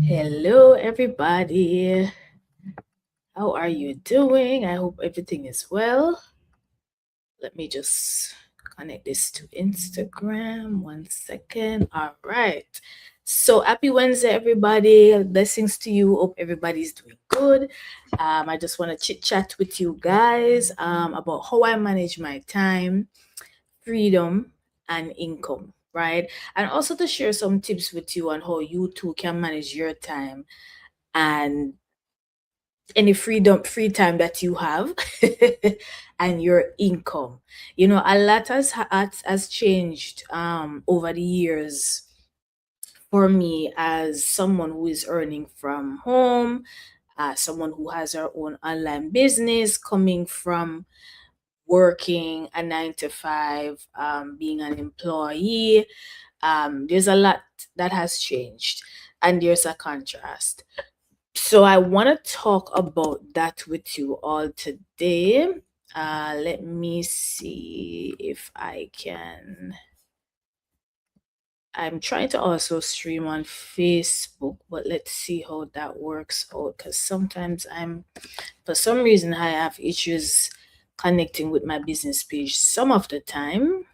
Hello, everybody. How are you doing? I hope everything is well. Let me just connect this to Instagram. 1 second. All right. So, happy Wednesday, everybody. Blessings to you. Hope everybody's doing good. I just want to chit chat with you guys about how I manage my time, freedom, and income, right? And also to share some tips with you on how you too can manage your time and any free time that you have and your income. A lot has changed over the years for me as someone who is earning from home, someone who has our own online business, coming from working a 9 to 5, being an employee. There's a lot that has changed, and there's a contrast. So I want to talk about that with you all today. Let me see if I can. I'm trying to also stream on Facebook, but let's see how that works out. Because sometimes for some reason, I have issues connecting with my business page some of the time.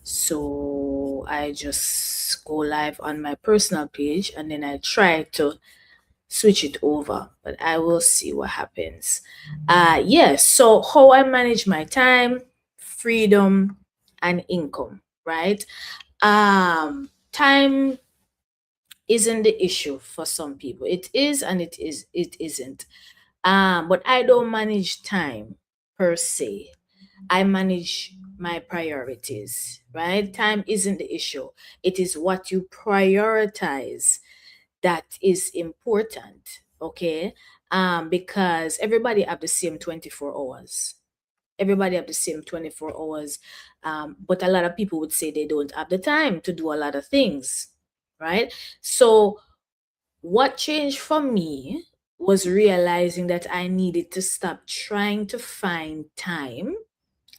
So I just go live on my personal page and then I try to switch it over, but I will see what happens. Yes, so how I manage my time, freedom, and income, right? Time isn't the issue for some people. It is and it isn't. But I don't manage time per se. I manage my priorities, right? Time isn't the issue. It is what you prioritize that is important, okay? Because everybody have the same 24 hours. Everybody have the same 24 hours. But a lot of people would say they don't have the time to do a lot of things, right? So what changed for me was realizing that I needed to stop trying to find time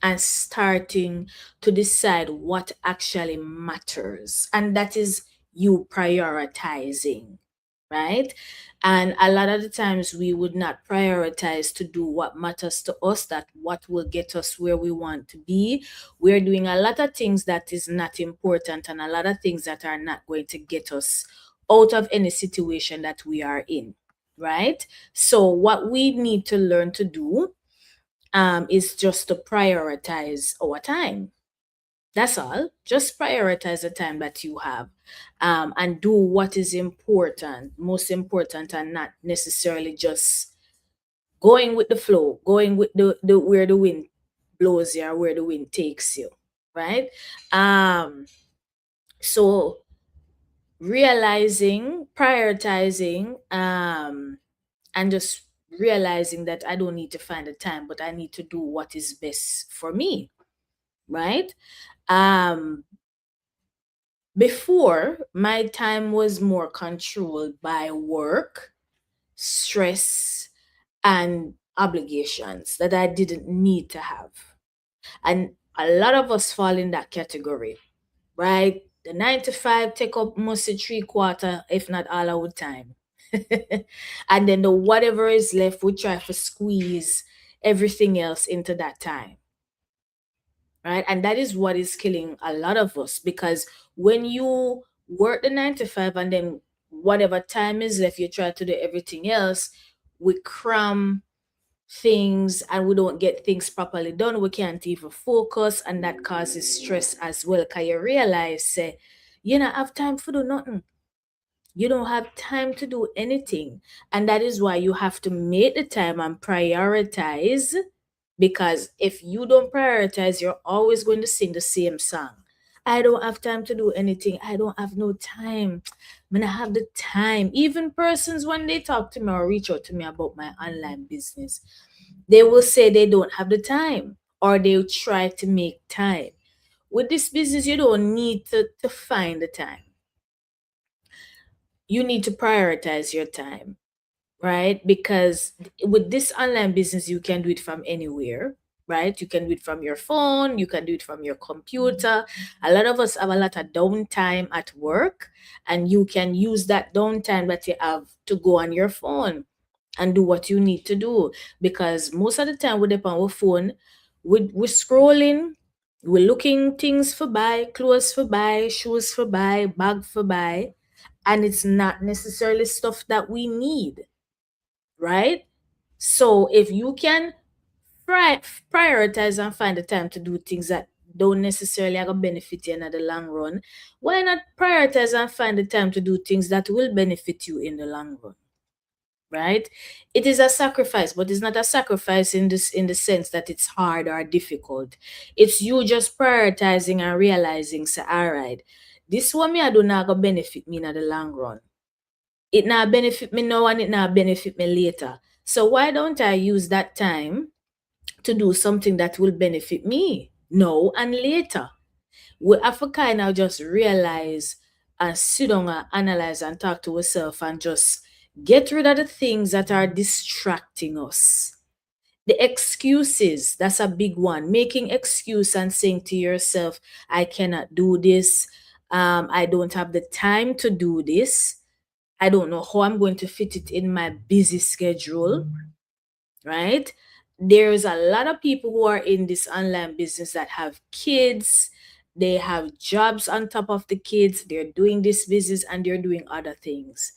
and starting to decide what actually matters. And that is you prioritizing, right? And a lot of the times we would not prioritize to do what matters to us, that what will get us where we want to be. We're doing a lot of things that is not important and a lot of things that are not going to get us out of any situation that we are in, right? So what we need to learn to do is just to prioritize our time. That's all. Just prioritize the time that you have, and do what is important, most important, and not necessarily just going with the flow, going with the where the wind blows you or where the wind takes you, right? Um, so realizing, prioritizing, and just realizing that I don't need to find the time, but I need to do what is best for me, right? Um, Before, my time was more controlled by work, stress, and obligations that I didn't need to have. And a lot of us fall in that category, right? The 9 to 5 take up mostly 3/4, if not all our time. And then the whatever is left, we try to squeeze everything else into that time, right? And that is what is killing a lot of us, because when you work the 9 to 5 and then whatever time is left, you try to do everything else, we cram things and we don't get things properly done. We can't even focus, and that causes stress as well. Because you realize, say, you don't have time for do nothing. You don't have time to do anything. And that is why you have to make the time and prioritize, because if you don't prioritize, you're always going to sing the same song. I don't have time to do anything. I don't have no time. When I have the time, even persons when they talk to me or reach out to me about my online business, they will say they don't have the time or they'll try to make time. With this business, you don't need to find the time. You need to prioritize your time, right? Because with this online business, you can do it from anywhere, right? You can do it from your phone, you can do it from your computer. A lot of us have a lot of downtime at work, and you can use that downtime that you have to go on your phone and do what you need to do. Because most of the time with our phone, we're scrolling, we're looking things for buy, clothes for buy, shoes for buy, bag for buy, and it's not necessarily stuff that we need, right? So if you can prioritize and find the time to do things that don't necessarily have a benefit you in the long run, why not prioritize and find the time to do things that will benefit you in the long run? Right? It is a sacrifice, but it's not a sacrifice in the sense that it's hard or difficult. It's you just prioritizing and realizing, say, all right, this one me I do not go benefit me in the long run. It not benefit me now and it not benefit me later. So why don't I use that time to do something that will benefit me now and later? We have to kind of just realize and sit down and analyze and talk to ourselves and just get rid of the things that are distracting us. The excuses, that's a big one. Making excuse and saying to yourself, I cannot do this. I don't have the time to do this. I don't know how I'm going to fit it in my busy schedule, right? There's a lot of people who are in this online business that have kids, they have jobs on top of the kids, they're doing this business and they're doing other things.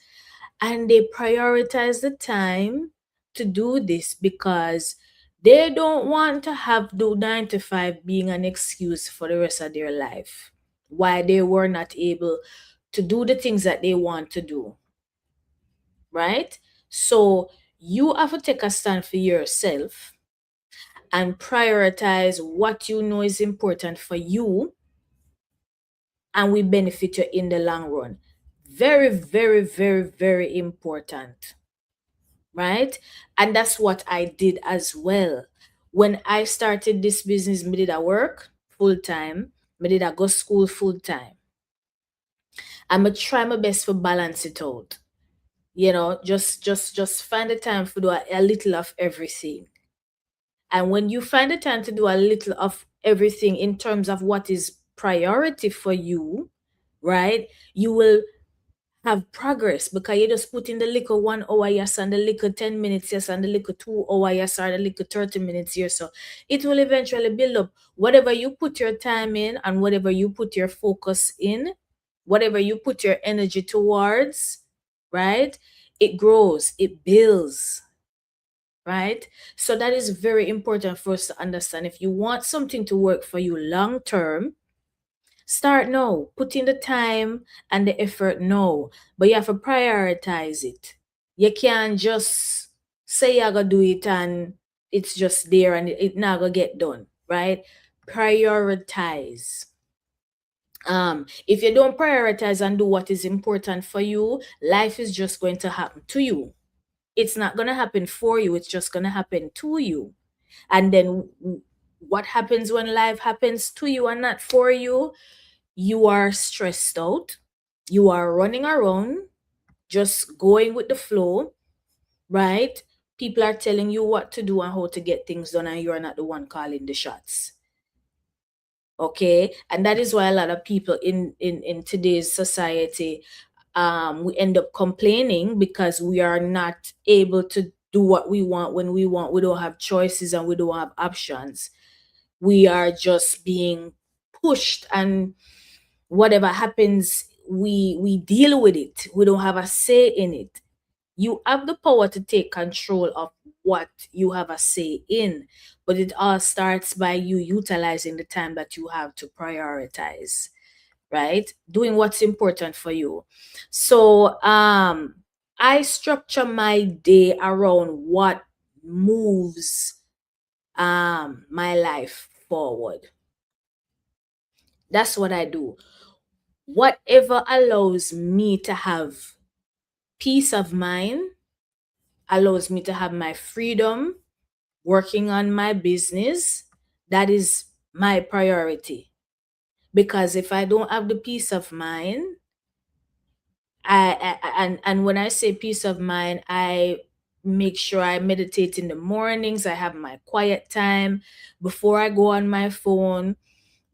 And they prioritize the time to do this because they don't want to have the 9 to 5 being an excuse for the rest of their life why they were not able to do the things that they want to do, right? So you have to take a stand for yourself and prioritize what you know is important for you and will benefit you in the long run. Very, very, very, very important, right? And that's what I did as well. When I started this business, me did I work full time, me did I go school full time. I'm going to try my best to balance it out. Just find the time to do a little of everything. And when you find the time to do a little of everything in terms of what is priority for you, right, you will have progress because you just put in the little 1 hour, yes, and the little 10 minutes, yes, and the little 2 hour, yes, or the little 30 minutes here. So it will eventually build up. Whatever you put your time in and whatever you put your focus in, whatever you put your energy towards, right, it grows, it builds, right? So that is very important for us to understand. If you want something to work for you long term, start now. Put in the time and the effort now. But you have to prioritize it. You can't just say you're gonna do it and it's just there and it not gonna get done, right? Prioritize. If you don't prioritize and do what is important for you, life is just going to happen to you. It's not going to happen for you, it's just going to happen to you. And then what happens when life happens to you and not for you? You are stressed out, you are running around, just going with the flow, right? People are telling you what to do and how to get things done, and you're not the one calling the shots. Okay, and that is why a lot of people in today's society, we end up complaining because we are not able to do what we want when we want. We don't have choices and we don't have options. We are just being pushed, and whatever happens, we deal with it. We don't have a say in it. You have the power to take control of what you have a say in, but it all starts by you utilizing the time that you have to prioritize, right? Doing what's important for you. So I structure my day around what moves my life forward. That's what I do. Whatever allows me to have peace of mind, allows me to have my freedom working on my business, that is my priority. Because if I don't have the peace of mind, and when I say peace of mind, I make sure I meditate in the mornings. I have my quiet time before I go on my phone,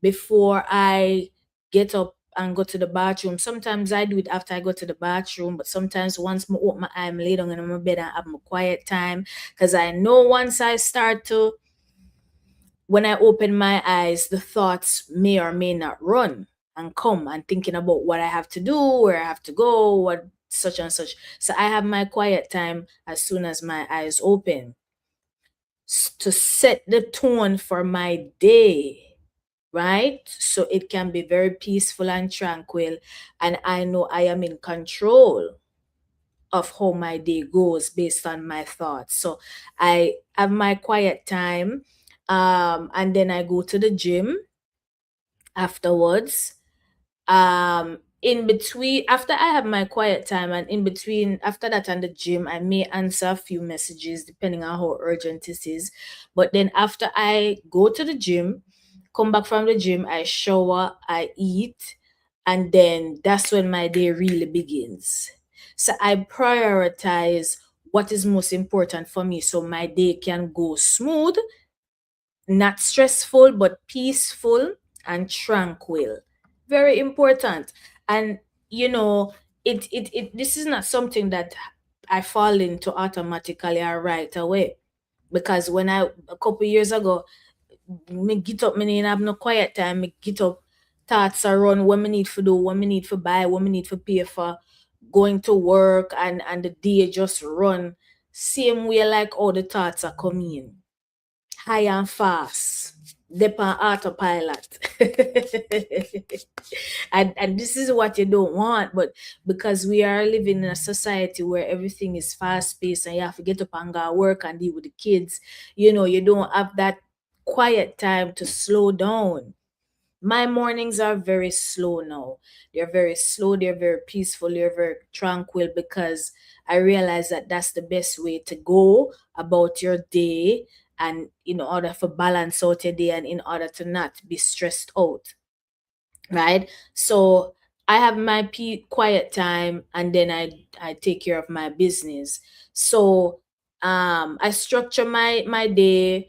before I get up and go to the bathroom. Sometimes I do it after I go to the bathroom, but sometimes once I open my eye, I'm lay down in my bed and have my quiet time. Because I know once I start to, when I open my eyes, the thoughts may or may not run and come and thinking about what I have to do, where I have to go, what such and such. So I have my quiet time as soon as my eyes open to set the tone for my day, right? So it can be very peaceful and tranquil, and I know I am in control of how my day goes based on my thoughts. So I have my quiet time, and then I go to the gym afterwards. In between, after I have my quiet time, and in between, after that and the gym, I may answer a few messages depending on how urgent it is. But then after I go to the gym, come back from the gym, I shower, I eat, and then that's when my day really begins. So I prioritize what is most important for me so my day can go smooth, not stressful, but peaceful and tranquil. Very important. And you know, it this is not something that I fall into automatically or right away. Because when I a couple years ago, me get up, me need have no quiet time, me get up, thoughts around what me need to do, what me need to buy, what me need to pay for, going to work, and the day just run. Same way like all the thoughts are coming high and fast, dip on autopilot. And this is what you don't want, but because we are living in a society where everything is fast paced and you have to get up and go work and deal with the kids, you don't have that quiet time to slow down. My mornings are very slow now. They're very slow, they're very peaceful, they're very tranquil, because I realize that that's the best way to go about your day, and in order for balance out your day and in order to not be stressed out, right? So I have my quiet time, and then I take care of my business. So I structure my day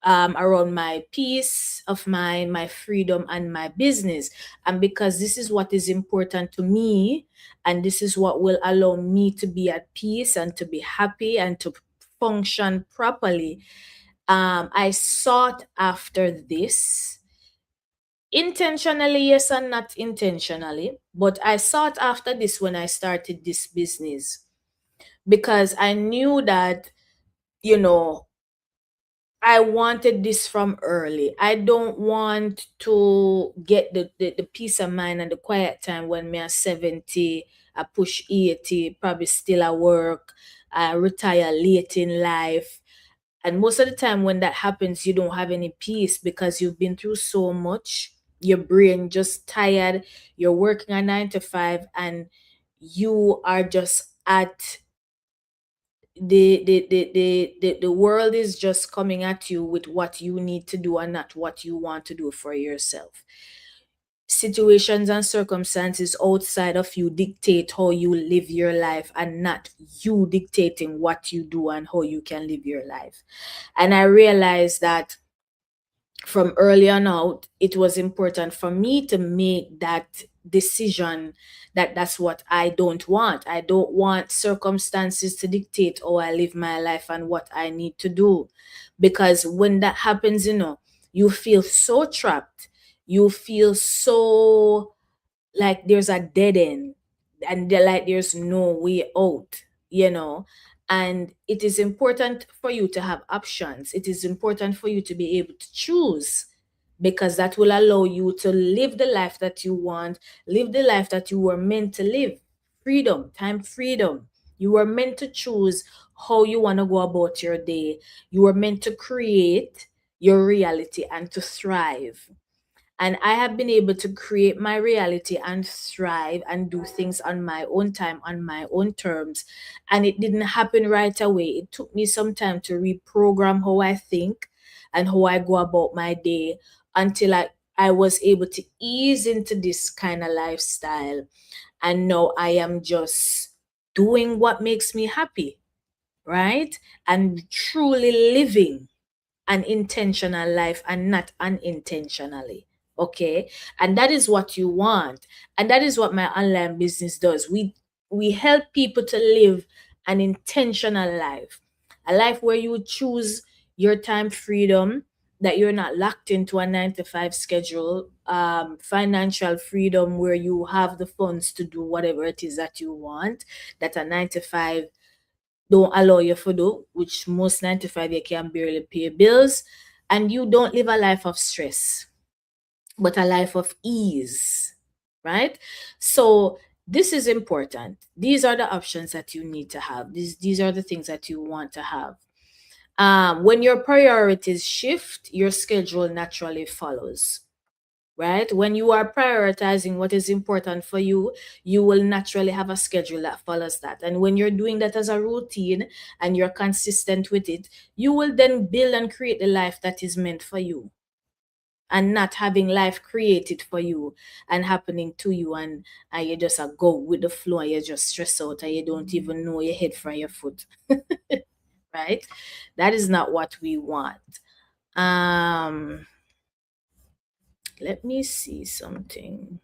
around my peace of mind, my freedom, and my business. And because this is what is important to me, and this is what will allow me to be at peace and to be happy and to function properly, I sought after this intentionally, yes, and not intentionally. But I sought after this when I started this business, because I knew that, you know, I wanted this from early. I don't want to get the peace of mind and the quiet time when me are 70, I push 80, probably still at work, I retire late in life. And most of the time when that happens, you don't have any peace because you've been through so much. Your brain just tired. You're working a 9 to 5, and you are just at the world is just coming at you with what you need to do and not what you want to do for yourself. Situations and circumstances outside of you dictate how you live your life, and not you dictating what you do and how you can live your life. And I realized that from early on out, it was important for me to make that decision, that that's what I don't want. I don't want circumstances to dictate how I live my life and what I need to do. Because when that happens, you feel so trapped. You feel so like there's a dead end, and like there's no way out, and it is important for you to have options. It is important for you to be able to choose, because that will allow you to live the life that you want, live the life that you were meant to live. Freedom, time freedom. You were meant to choose how you want to go about your day. You were meant to create your reality and to thrive. And I have been able to create my reality and thrive and do things on my own time, on my own terms. And it didn't happen right away. It took me some time to reprogram how I think and how I go about my day, until I was able to ease into this kind of lifestyle. And now I am just doing what makes me happy. right? And truly living an intentional life and not unintentionally. Okay. And that is what you want. And that is what my online business does. We help people to live an intentional life, a life where you choose your time freedom, that you're not locked into a 9 to 5 schedule, financial freedom where you have the funds to do whatever it is that you want, that a 9 to 5 don't allow you to do, which most 9 to 5 you can barely pay bills, and you don't live a life of stress, but a life of ease, right? So this is important. These are the options that you need to have. These are the things that you want to have. When your priorities shift, your schedule naturally follows, right? When you are prioritizing what is important for you, you will naturally have a schedule that follows that. And when you're doing that as a routine and you're consistent with it, you will then build and create the life that is meant for you, and not having life created for you and happening to you, and you just go with the flow and you just stress out and you don't even know your head from your foot. Right? That is not what we want. Um Let me see something.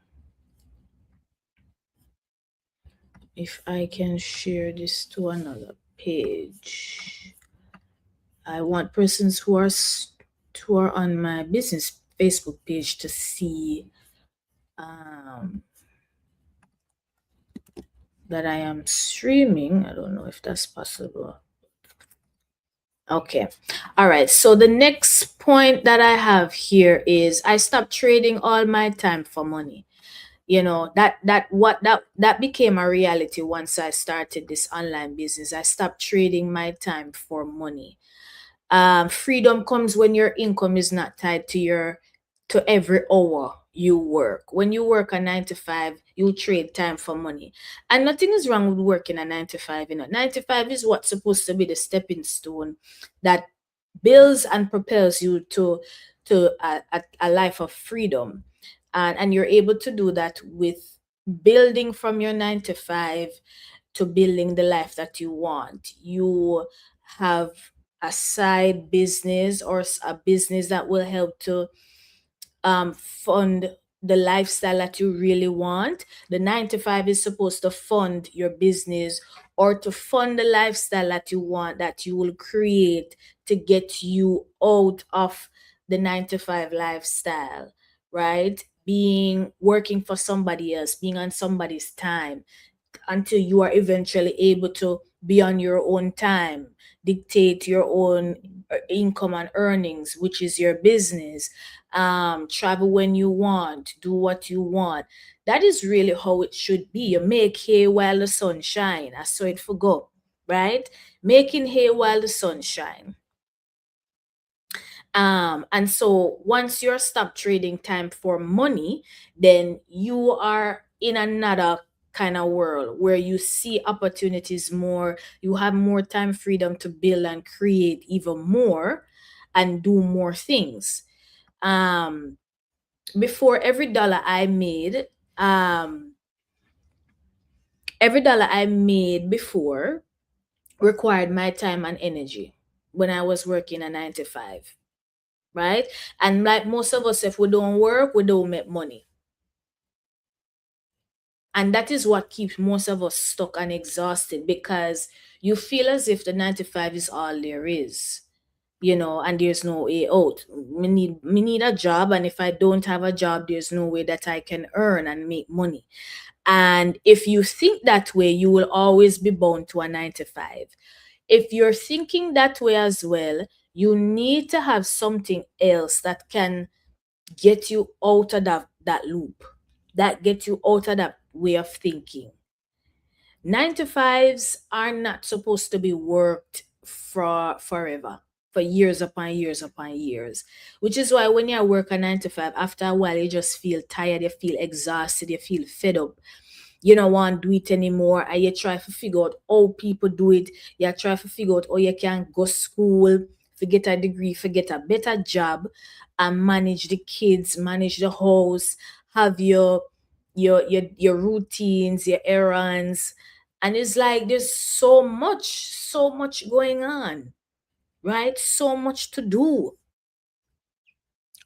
If I can share this to another page. I want persons who are on my business Facebook page to see um, that I am streaming. I don't know if that's possible. Okay. All right. So the next point that I have here is I stopped trading all my time for money. That became a reality once I started this online business. I stopped trading my time for money. Freedom comes when your income is not tied to every hour you work. When you work a 9 to 5, you trade time for money. And nothing is wrong with working a 9 to 5. 9 to 5 is what's supposed to be the stepping stone that builds and propels you to a life of freedom. And you're able to do that with building from your 9 to 5 to building the life that you want. You have a side business or a business that will help to fund the lifestyle that you really want. The 9 to 5 is supposed to fund your business or to fund the lifestyle that you want, that you will create to get you out of the 9 to 5 lifestyle, right? Being working for somebody else, being on somebody's time, until you are eventually able to be on your own time, dictate your own income and earnings, which is your business, travel when you want, do what you want. That is really how it should be. You make hay while the sun shine. I saw it for go, right? Making hay while the sun shine. And so once you're stop trading time for money, then you are in another kind of world where you see opportunities more, you have more time freedom to build and create even more and do more things. Um Before, um every dollar I made before required my time and energy when I was working a 9 to 5, right? And like most of us, if we don't work, we don't make money. And that is what keeps most of us stuck and exhausted, because you feel as if the 9 to 5 is all there is, and there's no way out. Me need a job, and if I don't have a job, there's no way that I can earn and make money. And if you think that way, you will always be bound to a 9 to 5. If you're thinking that way as well, you need to have something else that can get you out of that loop, that get you out of that way of thinking. 9 to 5s are not supposed to be worked for forever, for years upon years upon years. Which is why when you work a 9 to 5, after a while you just feel tired, you feel exhausted, you feel fed up. You don't want to do it anymore, and you try to figure out how people do it. You try to figure out how you can go school, to get a degree, to get a better job, and manage the kids, manage the house, have your routines, your errands, And it's like there's so much going on, right? So much to do.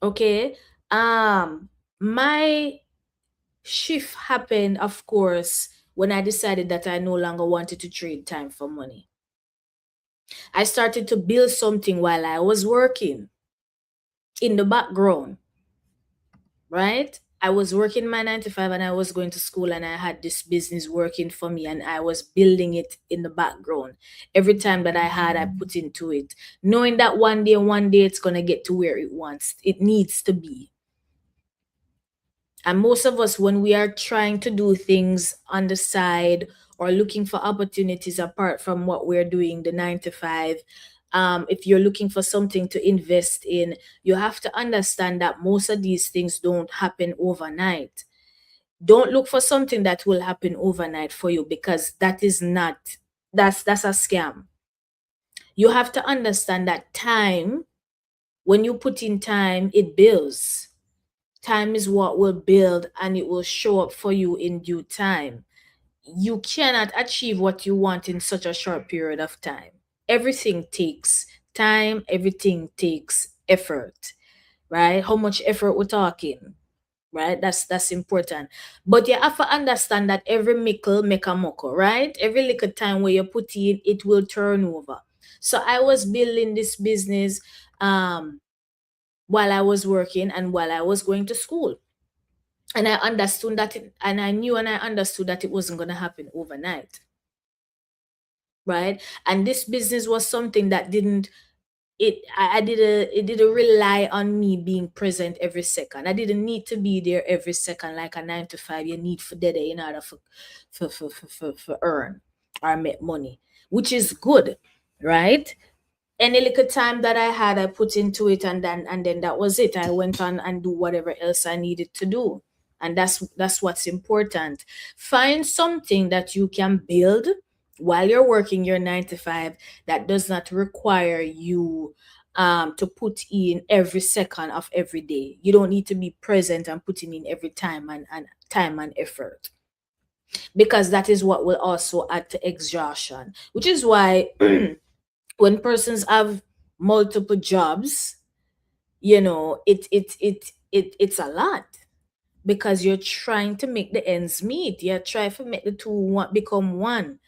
Okay. My shift happened, of course, when I decided that I no longer wanted to trade time for money. I started to build something while I was working in the background, right? I was working my 9 to 5 and I was going to school and I had this business working for me and I was building it in the background. Every time that I had, I put into it, knowing that one day it's going to get to where it needs to be. And most of us, when we are trying to do things on the side or looking for opportunities apart from what we're doing, the 9 to 5, if you're looking for something to invest in, you have to understand that most of these things don't happen overnight. Don't look for something that will happen overnight for you, because that is not, that's a scam. You have to understand that time, when you put in time, it builds. Time is what will build and it will show up for you in due time. You cannot achieve what you want in such a short period of time. Everything takes time, everything takes effort, right? How much effort we're talking, right? That's important. But you have to understand that every mickle make a muckle, right? Every little time where you put in, it will turn over. So I was building this business while I was working and while I was going to school. And I understood that and I knew and I understood that it wasn't going to happen overnight, right? And this business was something that didn't I didn't it didn't rely on me being present every second. I didn't need to be there every second like a 9 to 5 you need for day in order for earn or make money, which is good, right? Any little time that I had, I put into it, and then that was it. I went on and do whatever else I needed to do. And that's what's important. Find something that you can build while you're working your 9 to 5 that does not require you to put in every second of every day. You don't need to be present and putting in every time and time and effort, because that is what will also add to exhaustion, which is why when persons have multiple jobs, it's a lot, because you're trying to make the ends meet. You're trying to make the two become one,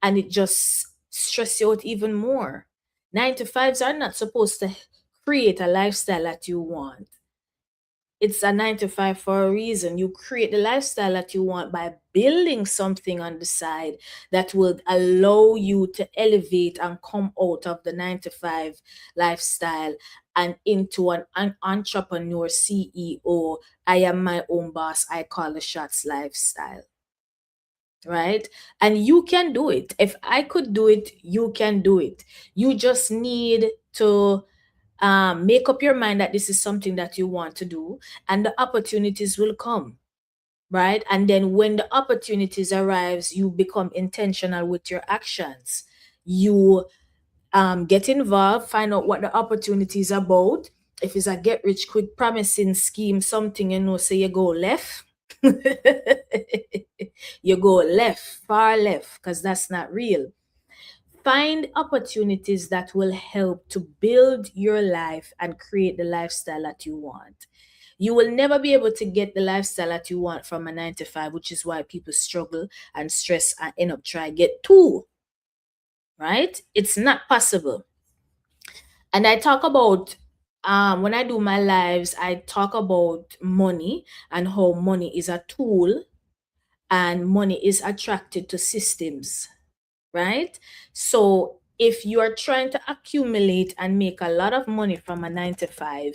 and it just stress you out even more. 9 to 5s are not supposed to create a lifestyle that you want. It's a 9 to 5 for a reason. You create the lifestyle that you want by building something on the side that will allow you to elevate and come out of the 9 to 5 lifestyle and into an entrepreneur, CEO, I am my own boss, I call the shots lifestyle. Right? And you can do it. If I could do it, you can do it. You just need to make up your mind that this is something that you want to do, and the opportunities will come, right? And then when the opportunities arrives, you become intentional with your actions. You get involved, find out what the opportunity is about. If it's a get rich quick promising scheme, something, say you go left. You go left, far left, because that's not real. Find opportunities that will help to build your life and create the lifestyle that you want. You will never be able to get the lifestyle that you want from a 9 to 5, which is why people struggle and stress and end up trying to get two, right? It's not possible. And I talk about, when I do my lives, I talk about money and how money is a tool and money is attracted to systems, right? So if you are trying to accumulate and make a lot of money from a 9 to 5,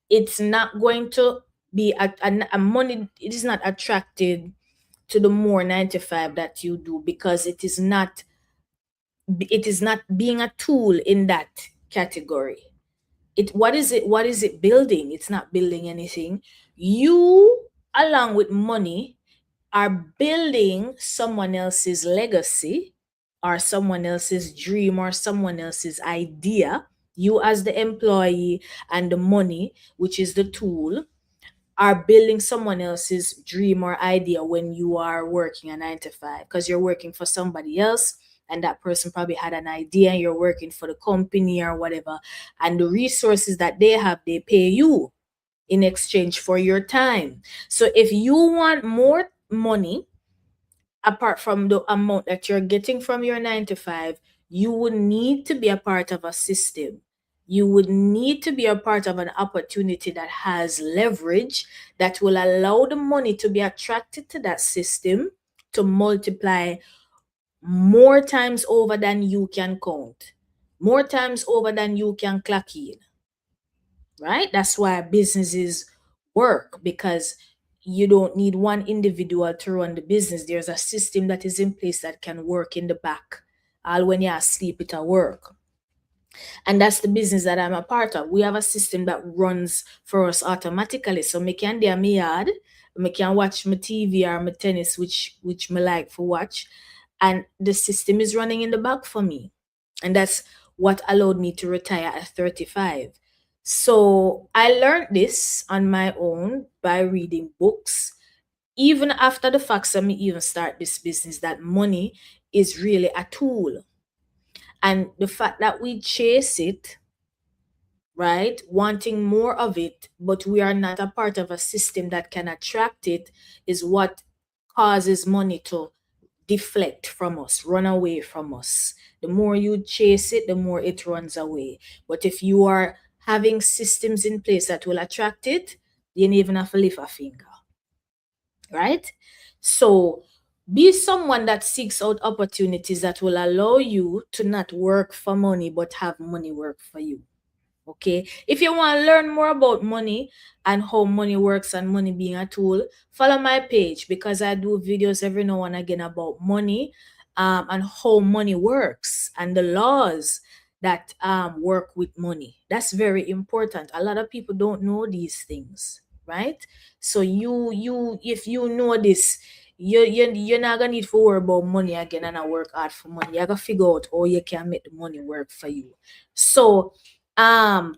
it's not going to be a money, it is not attracted to the more 9 to 5 that you do, because it is not being a tool in that category. What is it building? It's not building anything. You, along with money, are building someone else's legacy or someone else's dream or someone else's idea. You, as the employee, and the money, which is the tool, are building someone else's dream or idea when you are working a 9 to 5, because you're working for somebody else, and that person probably had an idea and you're working for the company or whatever, and the resources that they have, they pay you in exchange for your time. So if you want more money apart from the amount that you're getting from your 9 to 5, you would need to be a part of a system. You would need to be a part of an opportunity that has leverage that will allow the money to be attracted to that system to multiply more times over than you can count, more times over than you can clock in, right? That's why businesses work, because you don't need one individual to run the business. There's a system that is in place that can work in the back. All when you're asleep, it'll work. And that's the business that I'm a part of. We have a system that runs for us automatically. So me can do my yard, me can watch my TV or my tennis, which me like for watch. And the system is running in the back for me. And that's what allowed me to retire at 35. So I learned this on my own by reading books. Even after the fact that me even start this business, that money is really a tool. And the fact that we chase it, right, wanting more of it, but we are not a part of a system that can attract it, is what causes money to deflect from us, run away from us. The more you chase it, the more it runs away. But if you are having systems in place that will attract it, you don't even have to lift a finger, right? So be someone that seeks out opportunities that will allow you to not work for money, but have money work for you. Okay, if you want to learn more about money and how money works and money being a tool, follow my page, because I do videos every now and again about money, and how money works and the laws that work with money. That's very important. A lot of people don't know these things, right? So you if you know this, you're not gonna need to worry about money again and I work hard for money. You gotta figure out how you can make the money work for you. So um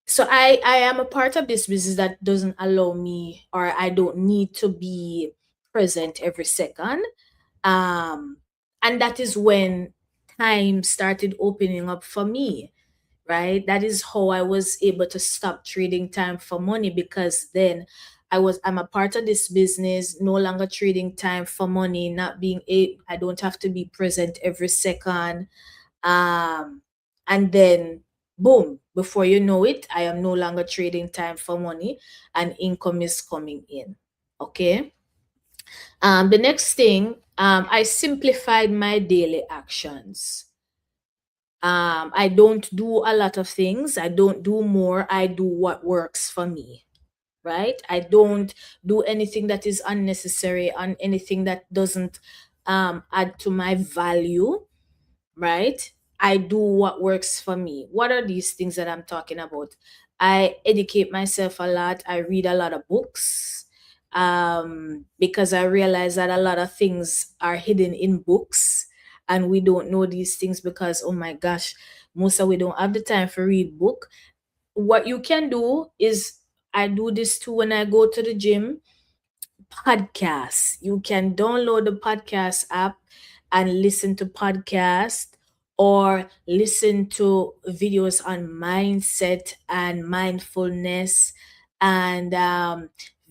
so I am a part of this business that doesn't allow me, or I don't need to be present every second. um and that is when time started opening up for me, right? That is how I was able to stop trading time for money, because then I'm a part of this business, no longer trading time for money, not being I don't have to be present every second. And then boom, before you know it, I am no longer trading time for money and income is coming in. Okay. The next thing, I simplified my daily actions. I don't do a lot of things. I don't do more. I do what works for me, right? I don't do anything that is unnecessary and anything that doesn't add to my value, right? I do what works for me. What are these things that I'm talking about? I educate myself a lot. I read a lot of books, because I realize that a lot of things are hidden in books and we don't know these things because, oh my gosh, most of we don't have the time for read book. What you can do is, I do this too when I go to the gym, podcasts. You can download the podcast app and listen to podcasts, or listen to videos on mindset and mindfulness, and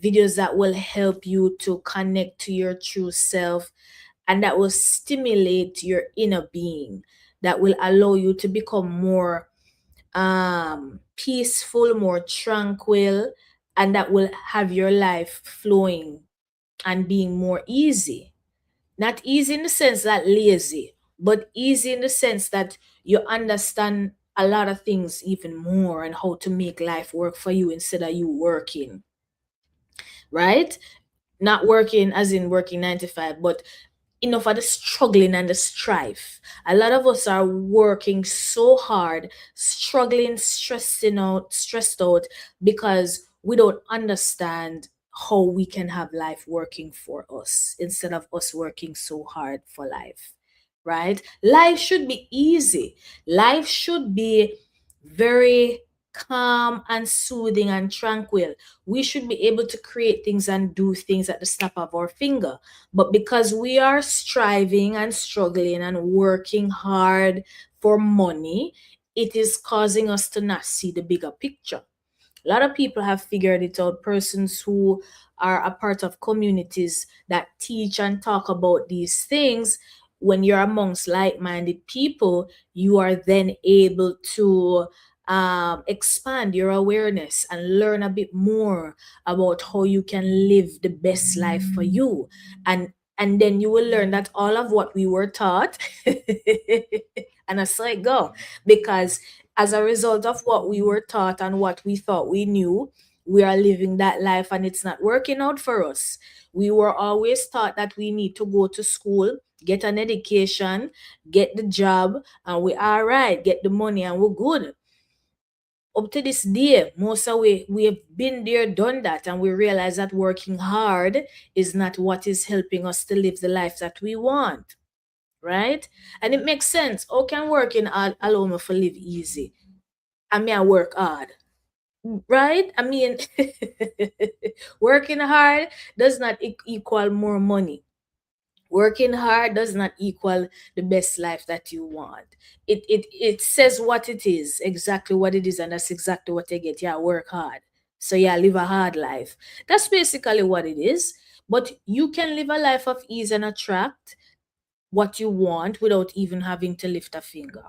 videos that will help you to connect to your true self, and that will stimulate your inner being, that will allow you to become more peaceful, more tranquil, and that will have your life flowing and being more easy. Not easy in the sense that lazy, but easy in the sense that you understand a lot of things even more and how to make life work for you instead of you working, right? Not working as in working 9 to 5, but enough of the struggling and the strife. A lot of us are working so hard, struggling, stressed out, because we don't understand how we can have life working for us instead of us working so hard for life. Right? Life should be easy. Life should be very calm and soothing and tranquil. We should be able to create things and do things at the snap of our finger. But because we are striving and struggling and working hard for money, it is causing us to not see the bigger picture. A lot of people have figured it out. Persons who are a part of communities that teach and talk about these things, when you're amongst like-minded people, you are then able to expand your awareness and learn a bit more about how you can live the best life for you. And then you will learn that all of what we were taught and I saw it go, because as a result of what we were taught and what we thought we knew, we are living that life and it's not working out for us. We were always taught that we need to go to school, get an education, get the job, and we're all right, get the money, and we're good. Up to this day, most of we have been there, done that, and we realize that working hard is not what is helping us to live the life that we want, right? And it makes sense. How can working hard allow me to live easy? I mean, I work hard, right? I mean, working hard does not equal more money. Working hard does not equal the best life that you want. It says what it is, exactly what it is, and that's exactly what you get. Yeah, work hard. So yeah, live a hard life. That's basically what it is. But you can live a life of ease and attract what you want without even having to lift a finger.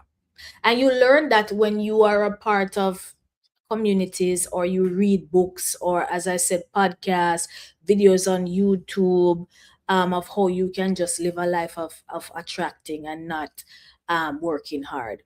And you learn that when you are a part of communities, or you read books, or as I said, podcasts, videos on YouTube, of how you can just live a life of attracting and not working hard.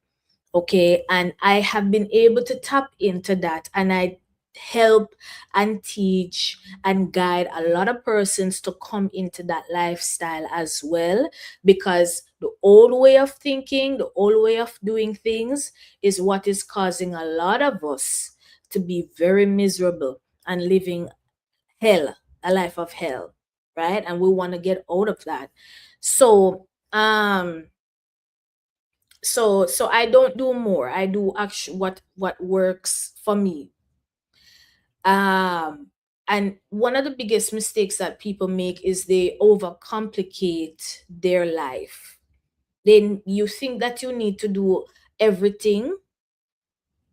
Okay, and I have been able to tap into that, and I help and teach and guide a lot of persons to come into that lifestyle as well, because the old way of thinking, the old way of doing things is what is causing a lot of us to be very miserable and living hell, a life of hell, right? And we want to get out of that. So so I don't do more. I do actually what works for me. Um and one of the biggest mistakes that people make is they overcomplicate their life. Then you think that you need to do everything,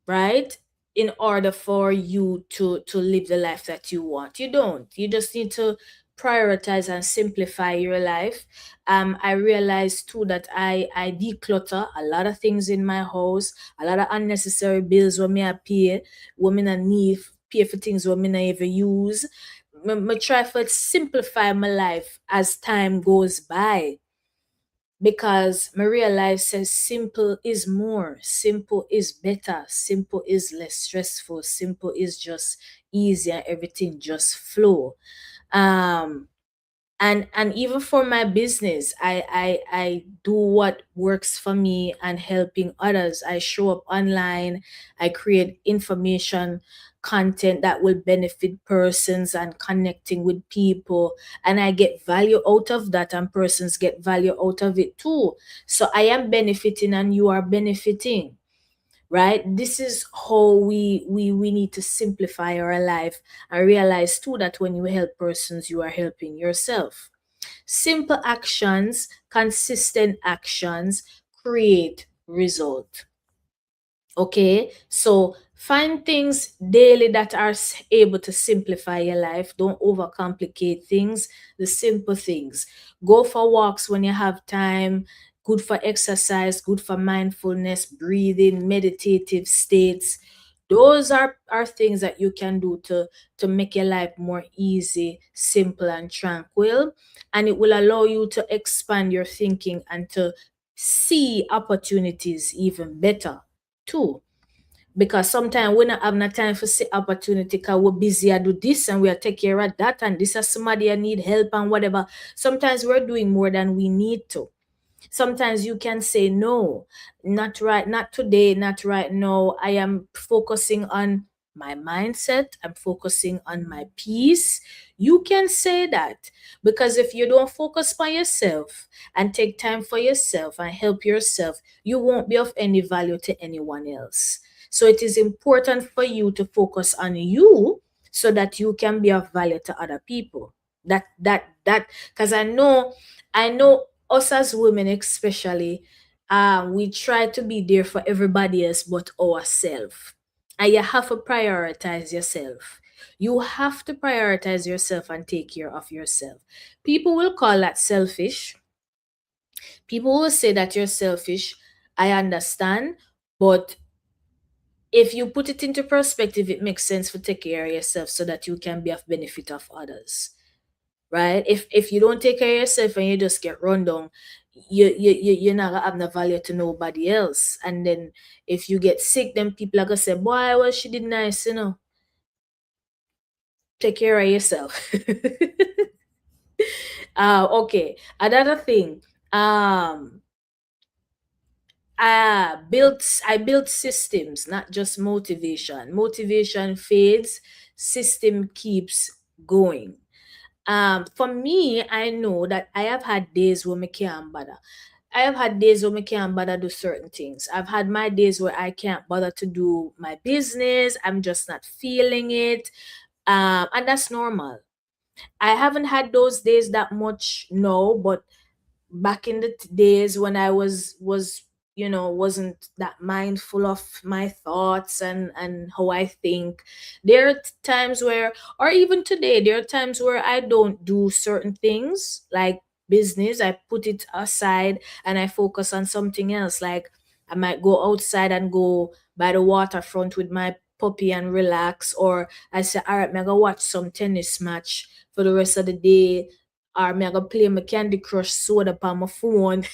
right, in order for you to live the life that you want. You don't. You just need to prioritize and simplify your life. I realized too that I declutter a lot of things in my house, a lot of unnecessary bills when me I pay, women I need pay for things women I ever use. Me try to simplify my life as time goes by, because Maria life says simple is more, simple is better, simple is less stressful, simple is just easier, everything just flow. um and even for my business, I do what works for me and helping others. I show up online, I create information content that will benefit persons and connecting with people, and I get value out of that, and persons get value out of it too. So I am benefiting and you are benefiting, right? This is how we need to simplify our life and realize too that when you help persons, you are helping yourself. Simple actions, consistent actions create result. Okay, so find things daily that are able to simplify your life. Don't overcomplicate things, the simple things. Go for walks when you have time, good for exercise, good for mindfulness, breathing, meditative states. Those are things that you can do to make your life more easy, simple, and tranquil. And it will allow you to expand your thinking and to see opportunities even better too. Because sometimes we not have no time for see opportunity because we're busy I do this and we are take care of that, and this is somebody I need help and whatever. Sometimes we're doing more than we need to. Sometimes you can say no, not right, not today, not right now. I am focusing on my mindset, I'm focusing on my peace. You can say that, because if you don't focus on yourself and take time for yourself and help yourself, you won't be of any value to anyone else. So it is important for you to focus on you so that you can be of value to other people. That because I know us as women especially, we try to be there for everybody else but ourselves. And you have to prioritize yourself. You have to prioritize yourself and take care of yourself. People will call that selfish. People will say that you're selfish. I understand. But if you put it into perspective, it makes sense to take care of yourself so that you can be of benefit of others. Right? If you don't take care of yourself and you just get run down, you're not gonna have no value to nobody else. And then if you get sick, then people are gonna say, boy, well, she did nice, take care of yourself. Okay. Another thing. Um I built systems, not just motivation. Motivation fades, system keeps going. For me, I know that I have had days where me can't bother. I have had days where me can't bother do certain things. I've had my days where I can't bother to do my business. I'm just not feeling it. And that's normal. I haven't had those days that much, no, but back in the days when I wasn't that mindful of my thoughts and how I think, there are times where, or even today, there are times where I don't do certain things like business. I put it aside and I focus on something else. Like I might go outside and go by the waterfront with my puppy and relax, or I say, all right, I'm gonna watch some tennis match for the rest of the day, or me I go play my Candy Crush soda on my phone.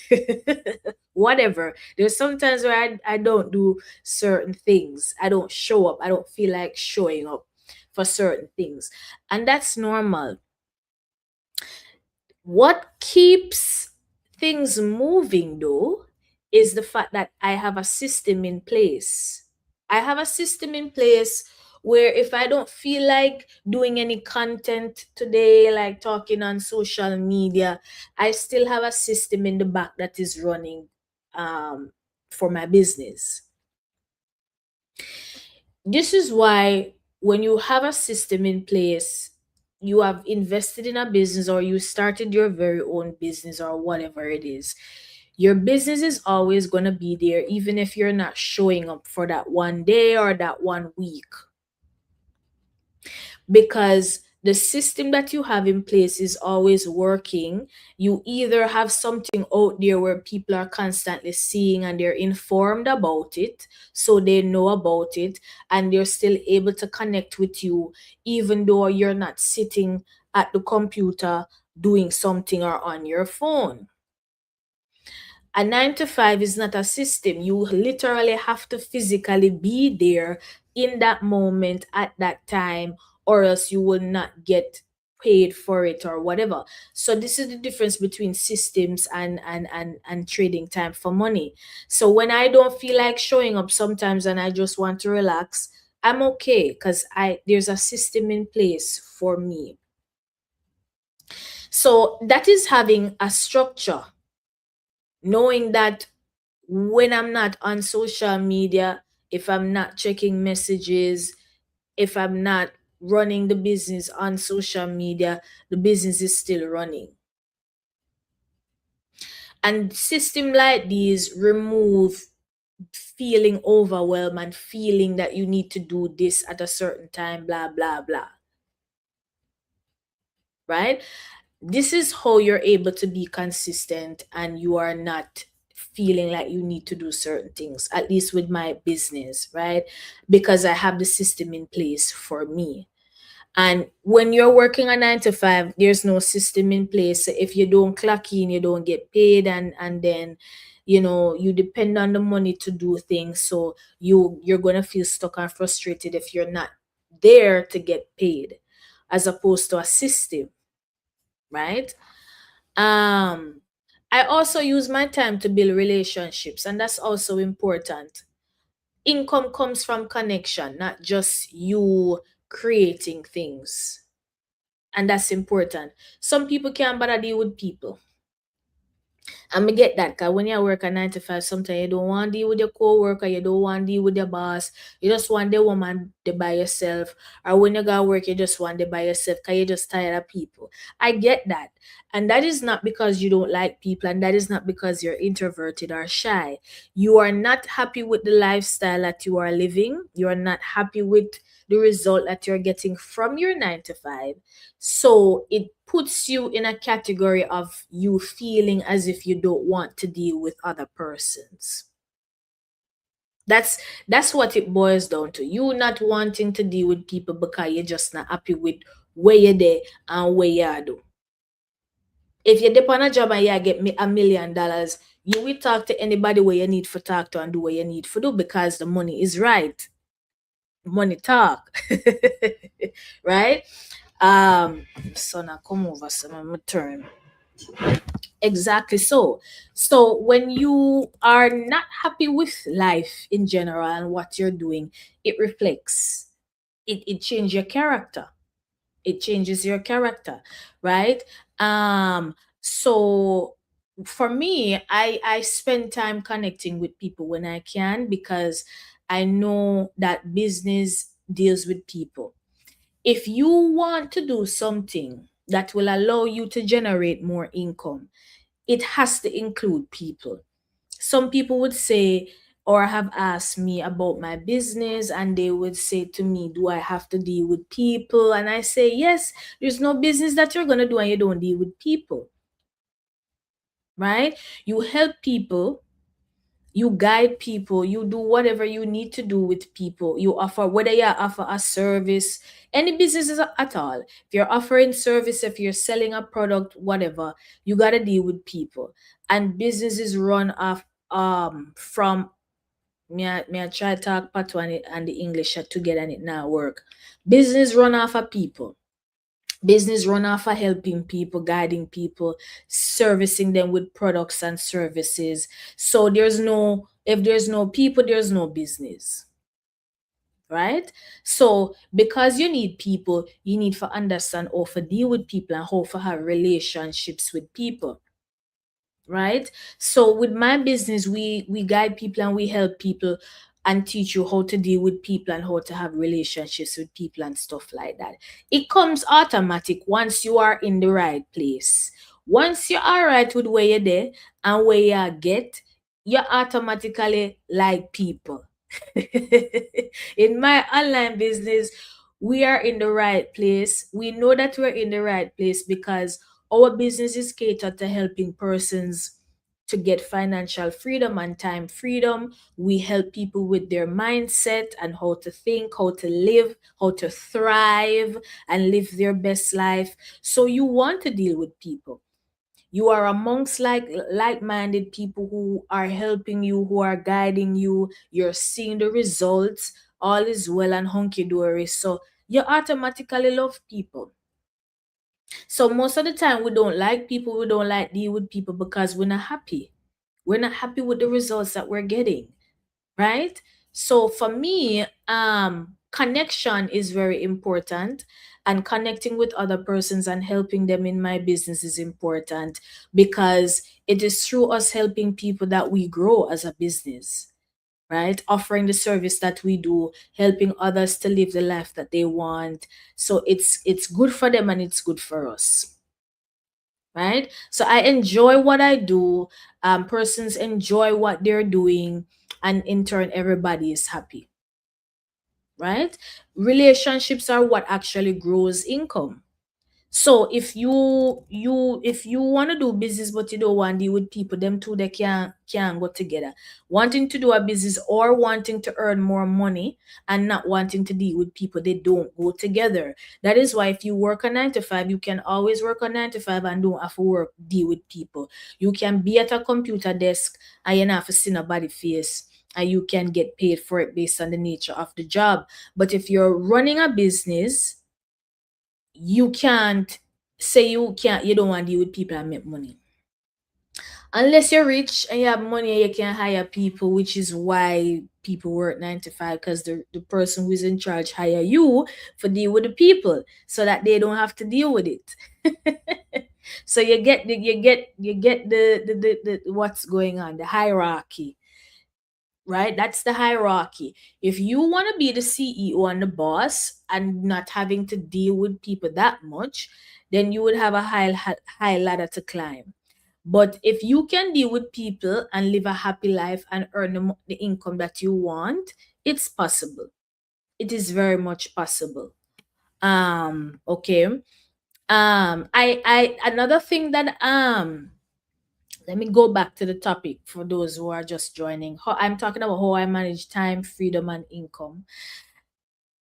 Whatever. There's sometimes where I don't do certain things. I don't show up. I don't feel like showing up for certain things. And that's normal. What keeps things moving though is the fact that I have a system in place. I have a system in place where if I don't feel like doing any content today, like talking on social media, I still have a system in the back that is running um, for my business. This is why when you have a system in place, you have invested in a business or you started your very own business or whatever it is, your business is always going to be there even if you're not showing up for that one day or that one week, because the system that you have in place is always working. You either have something out there where people are constantly seeing and they're informed about it, so they know about it and they're still able to connect with you, even though you're not sitting at the computer doing something or on your phone. A 9 to 5 is not a system. You literally have to physically be there in that moment at that time, or else you will not get paid for it or whatever. So this is the difference between systems and trading time for money. So when I don't feel like showing up sometimes and I just want to relax, I'm okay because I there's a system in place for me. So that is having a structure, knowing that when I'm not on social media, if I'm not checking messages, if I'm not running the business on social media, the business is still running. And system like these remove feeling overwhelmed and feeling that you need to do this at a certain time, blah, blah, blah. Right? This is how you're able to be consistent and you are not feeling like you need to do certain things, at least with my business, right? Because I have the system in place for me. And when you're working a 9 to 5, there's no system in place. So if you don't clock in, you don't get paid, and then you depend on the money to do things. So you're gonna feel stuck and frustrated if you're not there to get paid, as opposed to a system, right? Um, I also use my time to build relationships, and that's also important. Income comes from connection, not just you creating things. And that's important. Some people can't bother deal with people. And me get that, because when you work a 9 to 5, sometimes you don't want to deal with your co-worker, you don't want to deal with your boss, you just want the woman to by yourself. Or when you go work, you just want to by yourself because you're just tired of people. I get that. And that is not because you don't like people, and that is not because you're introverted or shy. You are not happy with the lifestyle that you are living. You are not happy with the result that you're getting from your 9 to 5. So it puts you in a category of you feeling as if you don't want to deal with other persons. That's that's what it boils down to. You not wanting to deal with people because you're just not happy with where you're there and where you do. If you dip on a job and you get $1 million, you will talk to anybody where you need for talk to and do what you need for do because the money is right. Money talk. Right? So now come over, so I'm gonna turn. Exactly so. So when you are not happy with life in general and what you're doing, it reflects. It changes your character. It changes your character, right? So for me, I spend time connecting with people when I can, because I know that business deals with people. If you want to do something that will allow you to generate more income, it has to include people. Some people would say or have asked me about my business, and they would say to me, do I have to deal with people? And I say, yes. There's no business that you're going to do and you don't deal with people, right? You help people, you guide people, you do whatever you need to do with people. You offer, whether you offer a service, any businesses at all. If you're offering service, if you're selling a product, whatever, you got to deal with people. And businesses run off from me I try talk patois and the English together and it now work. Business run off of people. Business run off of helping people, guiding people, servicing them with products and services. So if there's no people, there's no business, right? So because you need people, you need to understand how to deal with people and how to have relationships with people, right? So with my business, we guide people and we help people and teach you how to deal with people and how to have relationships with people and stuff like that. It comes automatic once you are in the right place. Once you're all right with where you're there and where you get, you automatically like people. In my online business, we are in the right place. We know that we're in the right place because our business is catered to helping persons to get financial freedom and time freedom. We help people with their mindset and how to think, how to live, how to thrive and live their best life. So you want to deal with people. You are amongst like-minded people who are helping you, who are guiding you. You're seeing the results. All is well and hunky dory. So you automatically love people. So most of the time we don't like people, we don't like deal with people because we're not happy. We're not happy with the results that we're getting, right? So for me, connection is very important, and connecting with other persons and helping them in my business is important because it is through us helping people that we grow as a business, right? Offering the service that we do, helping others to live the life that they want. So it's good for them and it's good for us, right? So I enjoy what I do. Persons enjoy what they're doing, and in turn, everybody is happy, right? Relationships are what actually grows income. So if you want to do business but you don't want to deal with people, them two they can go together. Wanting to do a business or wanting to earn more money and not wanting to deal with people, they don't go together. That is why if you work a 9 to 5, you can always work a 9 to 5 and don't have to work deal with people. You can be at a computer desk and you don't have to see nobody face, and you can get paid for it based on the nature of the job. But if you're running a business, you can't say you don't want to deal with people and make money unless you're rich and you have money and you can hire people, which is why people work 9 to 5, because the person who's in charge hire you for deal with the people so that they don't have to deal with it. So you get the what's going on, the hierarchy, right? That's the hierarchy. If you want to be the CEO and the boss and not having to deal with people that much, then you would have a high ladder to climb. But if you can deal with people and live a happy life and earn the income that you want, it's possible. It is very much possible. Okay. I another thing that let me go back to the topic for those who are just joining. How I'm talking about how I manage time, freedom, and income.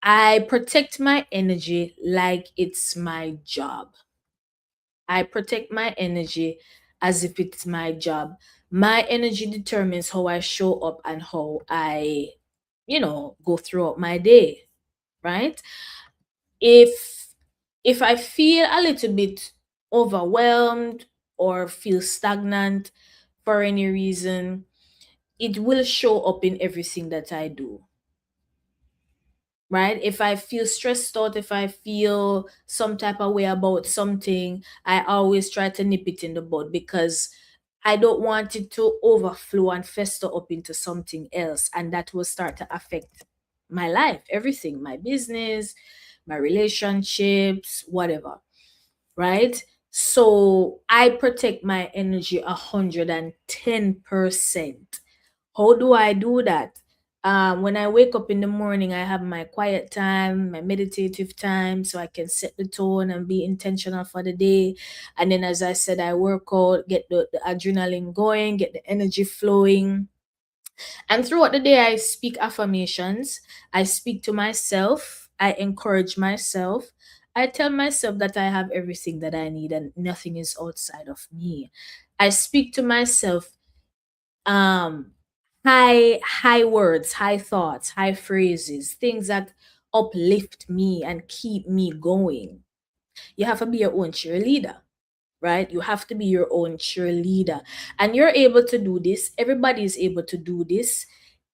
I protect my energy like it's my job. I protect my energy as if it's my job. My energy determines how I show up and how I, go throughout my day, right? If if I feel a little bit overwhelmed or feel stagnant for any reason, it will show up in everything that I do, right? If I feel stressed out, if I feel some type of way about something, I always try to nip it in the bud because I don't want it to overflow and fester up into something else. And that will start to affect my life, everything, my business, my relationships, whatever, right? So I protect my energy 110%. How do I do that? When I wake up in the morning, I have my quiet time, my meditative time, so I can set the tone and be intentional for the day. And then, as I said, I work out, get the adrenaline going, get the energy flowing. And throughout the day, I speak affirmations. I speak to myself. I encourage myself. I tell myself that I have everything that I need and nothing is outside of me. I speak to myself um high words, high thoughts, high phrases, things that uplift me and keep me going. You have to be your own cheerleader, right? You have to be your own cheerleader. And you're able to do this. Everybody is able to do this.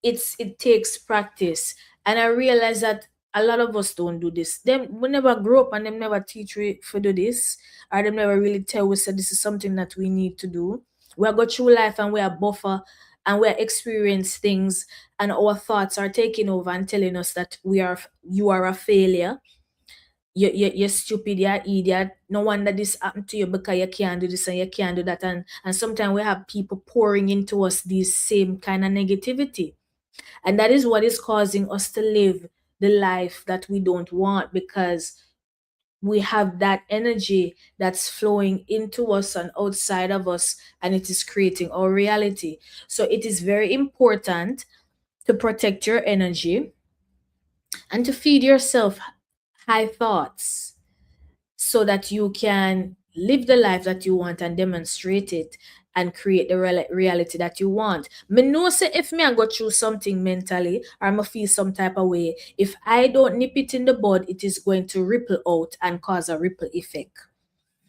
It takes practice. And I realize that a lot of us don't do this. Them we never grow up and them never teach we for do this. Or them never really tell us that this is something that we need to do. We are go through life and we are buffer and we are experience things and our thoughts are taking over and telling us that you are a failure, you're stupid, you're idiot. No wonder this happened to you because you can't do this and you can't do that. And sometimes we have people pouring into us these same kind of negativity. And that is what is causing us to live the life that we don't want because we have that energy that's flowing into us and outside of us and it is creating our reality. So it is very important to protect your energy and to feed yourself high thoughts so that you can live the life that you want and demonstrate it and create the reality that you want. Me know say if me I go through something mentally or I feel some type of way, if I don't nip it in the bud, it is going to ripple out and cause a ripple effect.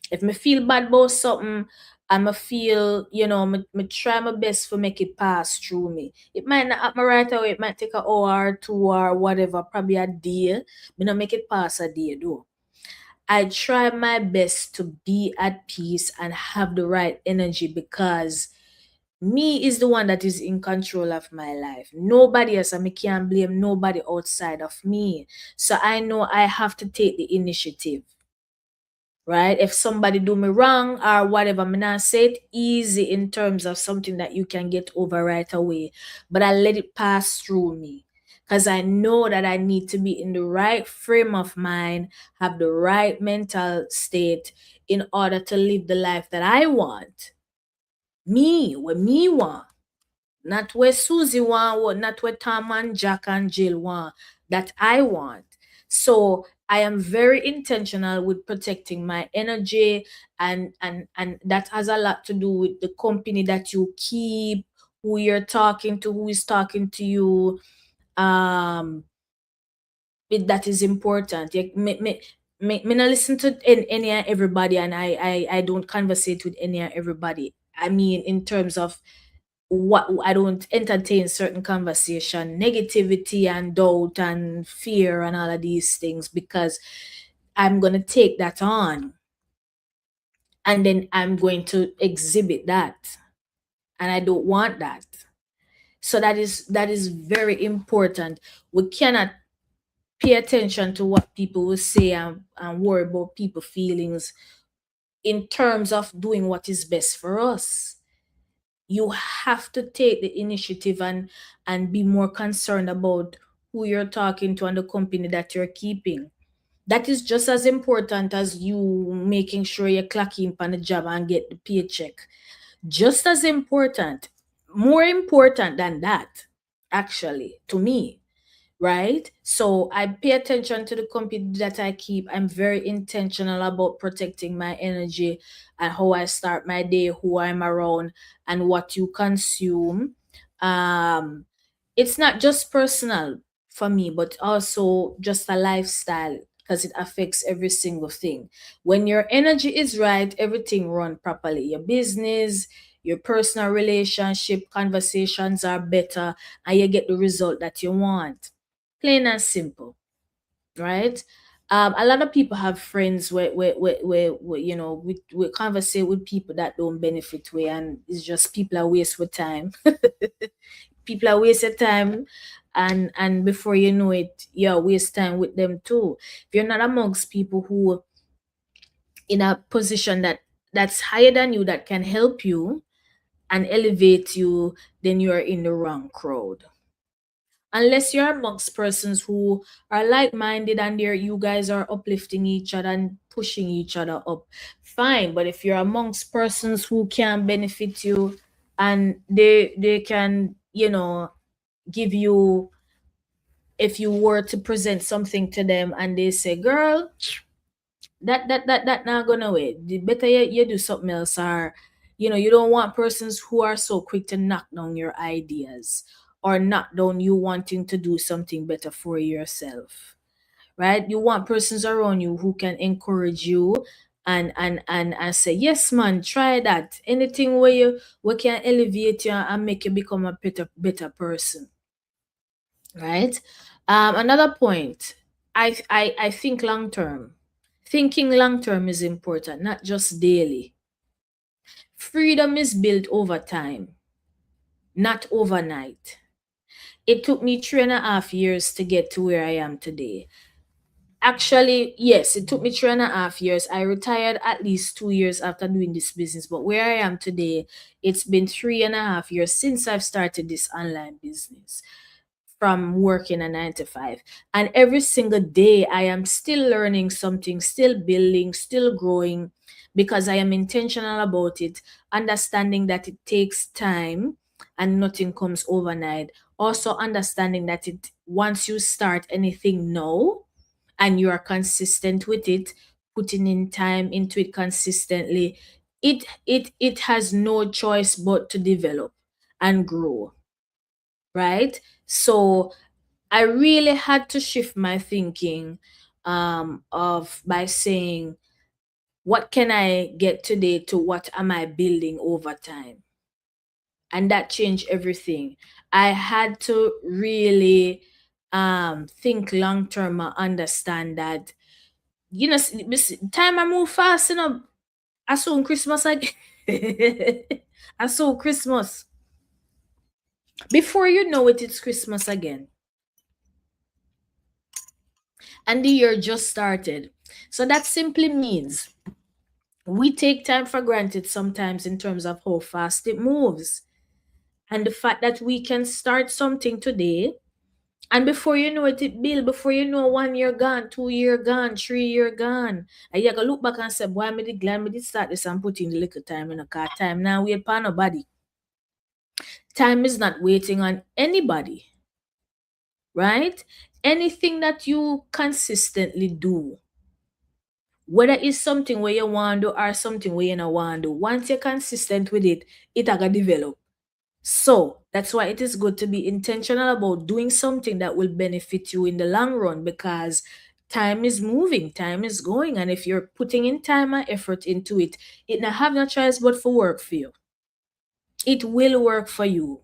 If me feel bad about something, I'ma feel, me try my best to make it pass through me. It might not happen right away, it might take an hour, 2 hour, whatever, probably a day. Me not make it pass a day though. I try my best to be at peace and have the right energy because me is the one that is in control of my life. Nobody else, and me can't blame nobody outside of me. So I know I have to take the initiative, right? If somebody do me wrong or whatever, me not say it easy in terms of something that you can get over right away, but I let it pass through me because I know that I need to be in the right frame of mind, have the right mental state in order to live the life that I want. Me, what me want. Not where Susie want, not where Tom and Jack and Jill want, that I want. So I am very intentional with protecting my energy and that has a lot to do with the company that you keep, who you're talking to, who is talking to you. Um that is important. Me not listen to any and everybody and I don't conversate with any and everybody. I mean in terms of what I don't entertain certain conversation, negativity and doubt and fear and all of these things because I'm gonna take that on. and then I'm going to exhibit that, and I don't want that. So that is very important. We cannot pay attention to what people will say, and worry about people feelings in terms of doing what is best for us. You have to take the initiative and be more concerned about who you're talking to and the company that you're keeping. That is just as important as you making sure you clock in on the job and get the paycheck. Just as important, more important than that, actually, to me, right? So I pay attention to the company that I keep. I'm very intentional about protecting my energy and how I start my day, who I'm around, and what you consume. Um, it's not just personal for me, but also just a lifestyle because it affects every single thing. When your energy is right, everything run properly. Your business, your personal relationship, conversations are better, and you get the result that you want. Plain and simple, right? A lot of people have friends where we conversate with people that don't benefit way, and it's just people are waste with time. People are wasted time, and before you know it, you're waste time with them too. If you're not amongst people who in a position that's higher than you, that can help you and elevate you, then you are in the wrong crowd. Unless you're amongst persons who are like-minded and you guys are uplifting each other and pushing each other up, fine. But if you're amongst persons who can benefit you, and they can, give you, if you were to present something to them and they say, girl, that not gonna wait. The better you do something else, or you don't want persons who are so quick to knock down your ideas or knock down you wanting to do something better for yourself. Right? You want persons around you who can encourage you and say, yes, man, try that. Anything where you we can elevate you and make you become a better person. Right? Another point, I think long term. Thinking long term is important, not just daily. Freedom is built over time, not overnight. It took me 3.5 years to get to where I am today. Actually, yes, it took me 3.5 years. I retired at least 2 years after doing this business, but where I am today, it's been 3.5 years since I've started this online business, from working a 9 to 5. And every single day, I am still learning something, still building, still growing, because I am intentional about it, understanding that it takes time and nothing comes overnight. Also, understanding that it once you start anything now and you are consistent with it, putting in time into it consistently, it has no choice but to develop and grow, right? So I really had to shift my thinking, of by saying, what can I get today to what am I building over time? And that changed everything. I had to really think long term and understand that, time I move fast, I saw Christmas again. I saw Christmas. Before you know it, it's Christmas again. And the year just started. So that simply means we take time for granted sometimes in terms of how fast it moves. And the fact that we can start something today, and before you know it, it build. Before you know, 1 year gone, 2 year gone, 3 year gone. And you gotta look back and say, boy, me did glad me did start this and put in the little time in a car. Time now wait for nobody. Time is not waiting on anybody, right? Anything that you consistently do, whether it's something where you want to do or something where you don't want to do, once you're consistent with it, it gonna develop. So that's why it is good to be intentional about doing something that will benefit you in the long run, because time is moving, time is going, and if you're putting in time and effort into it, it not have no choice but for work for you. It will work for you.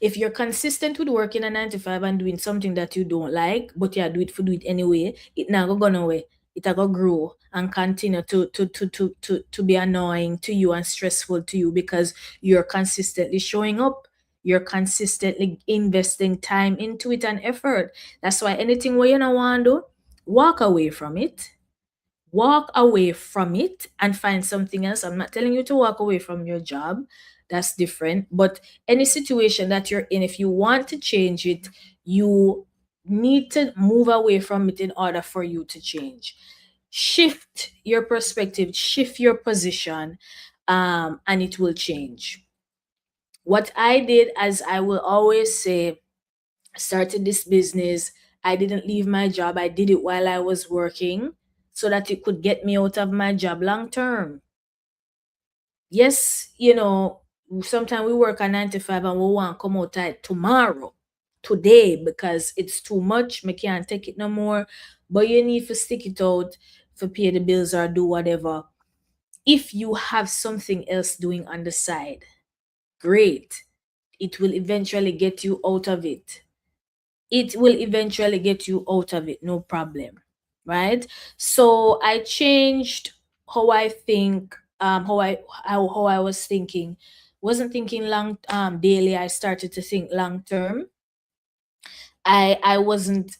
If you're consistent with working a 9 to 5 and doing something that you don't like, but you do it for do it anyway, it not go nowhere. It a go grow and continue to be annoying to you and stressful to you because you're consistently showing up. You're consistently investing time into it and effort. That's why anything where you don't want to do, walk away from it. Walk away from it and find something else. I'm not telling you to walk away from your job. That's different. But any situation that you're in, if you want to change it, you need to move away from it in order for you to change. Shift your perspective, shift your position, and it will change. What I did, as I will always say, started this business. I didn't leave my job. I did it while I was working so that it could get me out of my job long term. Yes, sometimes we work a 9 to 5 and we want to come out at tomorrow, today, because it's too much. We can't take it no more. But you need to stick it out for pay the bills or do whatever. If you have something else doing on the side, great. It will eventually get you out of it. It will eventually get you out of it, no problem. Right? So I changed how I think, how I was thinking. Wasn't thinking long daily, I started to think long term. I wasn't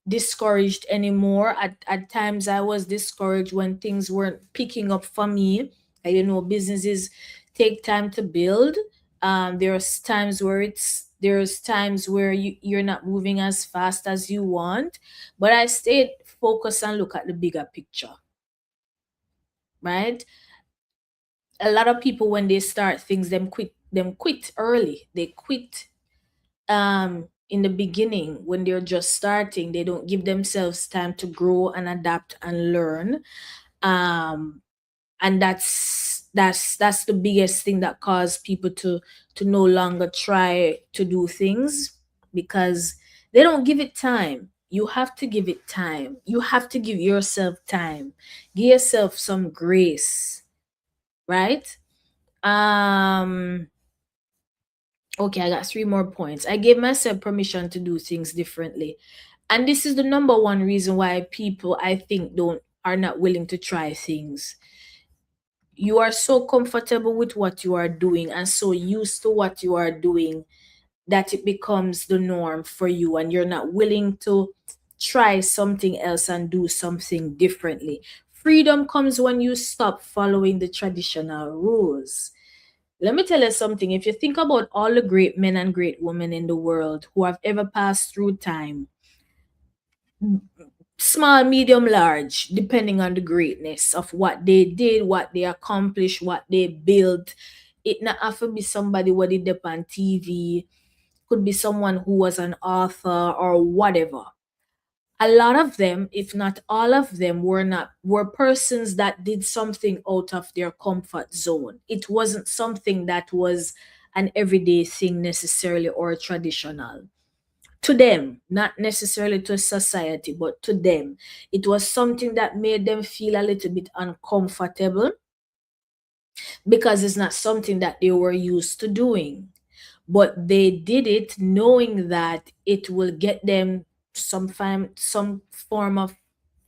discouraged anymore. At times I was discouraged when things weren't picking up for me. Businesses take time to build. There's times where you're not moving as fast as you want. But I stayed focused and look at the bigger picture. Right? A lot of people, when they start things, them quit early. They quit in the beginning when they're just starting. They don't give themselves time to grow and adapt and learn. um and that's the biggest thing that caused people to no longer try to do things, because they don't give it time. You have to give it time. You have to give yourself time. Give yourself some grace, right? um okay, I got three more points. I gave myself permission to do things differently. And this is the number one reason why people, I think, don't are not willing to try things. You are so comfortable with what you are doing and so used to what you are doing that it becomes the norm for you, and you're not willing to try something else and do something differently. Freedom comes when you stop following the traditional rules. Let me tell you something. If you think about all the great men and great women in the world who have ever passed through time, small, medium, large, depending on the greatness of what they did, what they accomplished, what they built. It not have to be somebody what did up on TV, could be someone who was an author or whatever. A lot of them, if not all of them, were persons that did something out of their comfort zone. It wasn't something that was an everyday thing necessarily or traditional to them, not necessarily to society, but to them. It was something that made them feel a little bit uncomfortable because it's not something that they were used to doing. But they did it knowing that it will get them some form of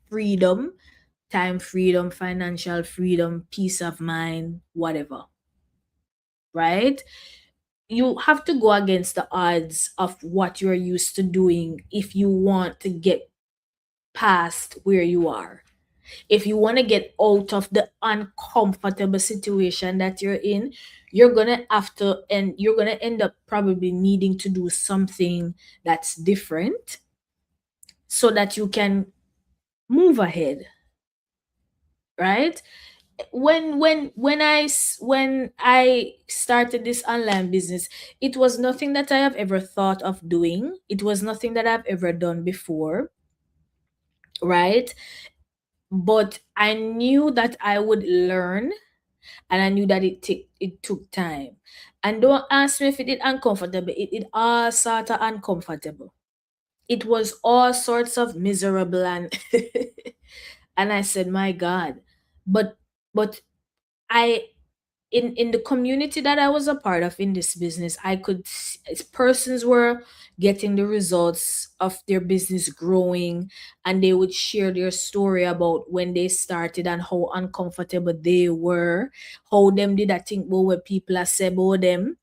freedom, time freedom, financial freedom, peace of mind, whatever. Right? You have to go against the odds of what you're used to doing if you want to get past where you are. If you want to get out of the uncomfortable situation that you're in, you're going to have to, and you're going to end up probably needing to do something that's different so that you can move ahead, right? When I started this online business, it was nothing that I have ever thought of doing. It was nothing that I've ever done before, right? But I knew that I would learn, and I knew that it took time. And don't ask me if it is uncomfortable. It all sort of uncomfortable. It was all sorts of miserable and and I said, my God. But but I in the community that I was a part of in this business, persons were getting the results of their business growing, and they would share their story about when they started and how uncomfortable they were, how them did I think about what people are say about them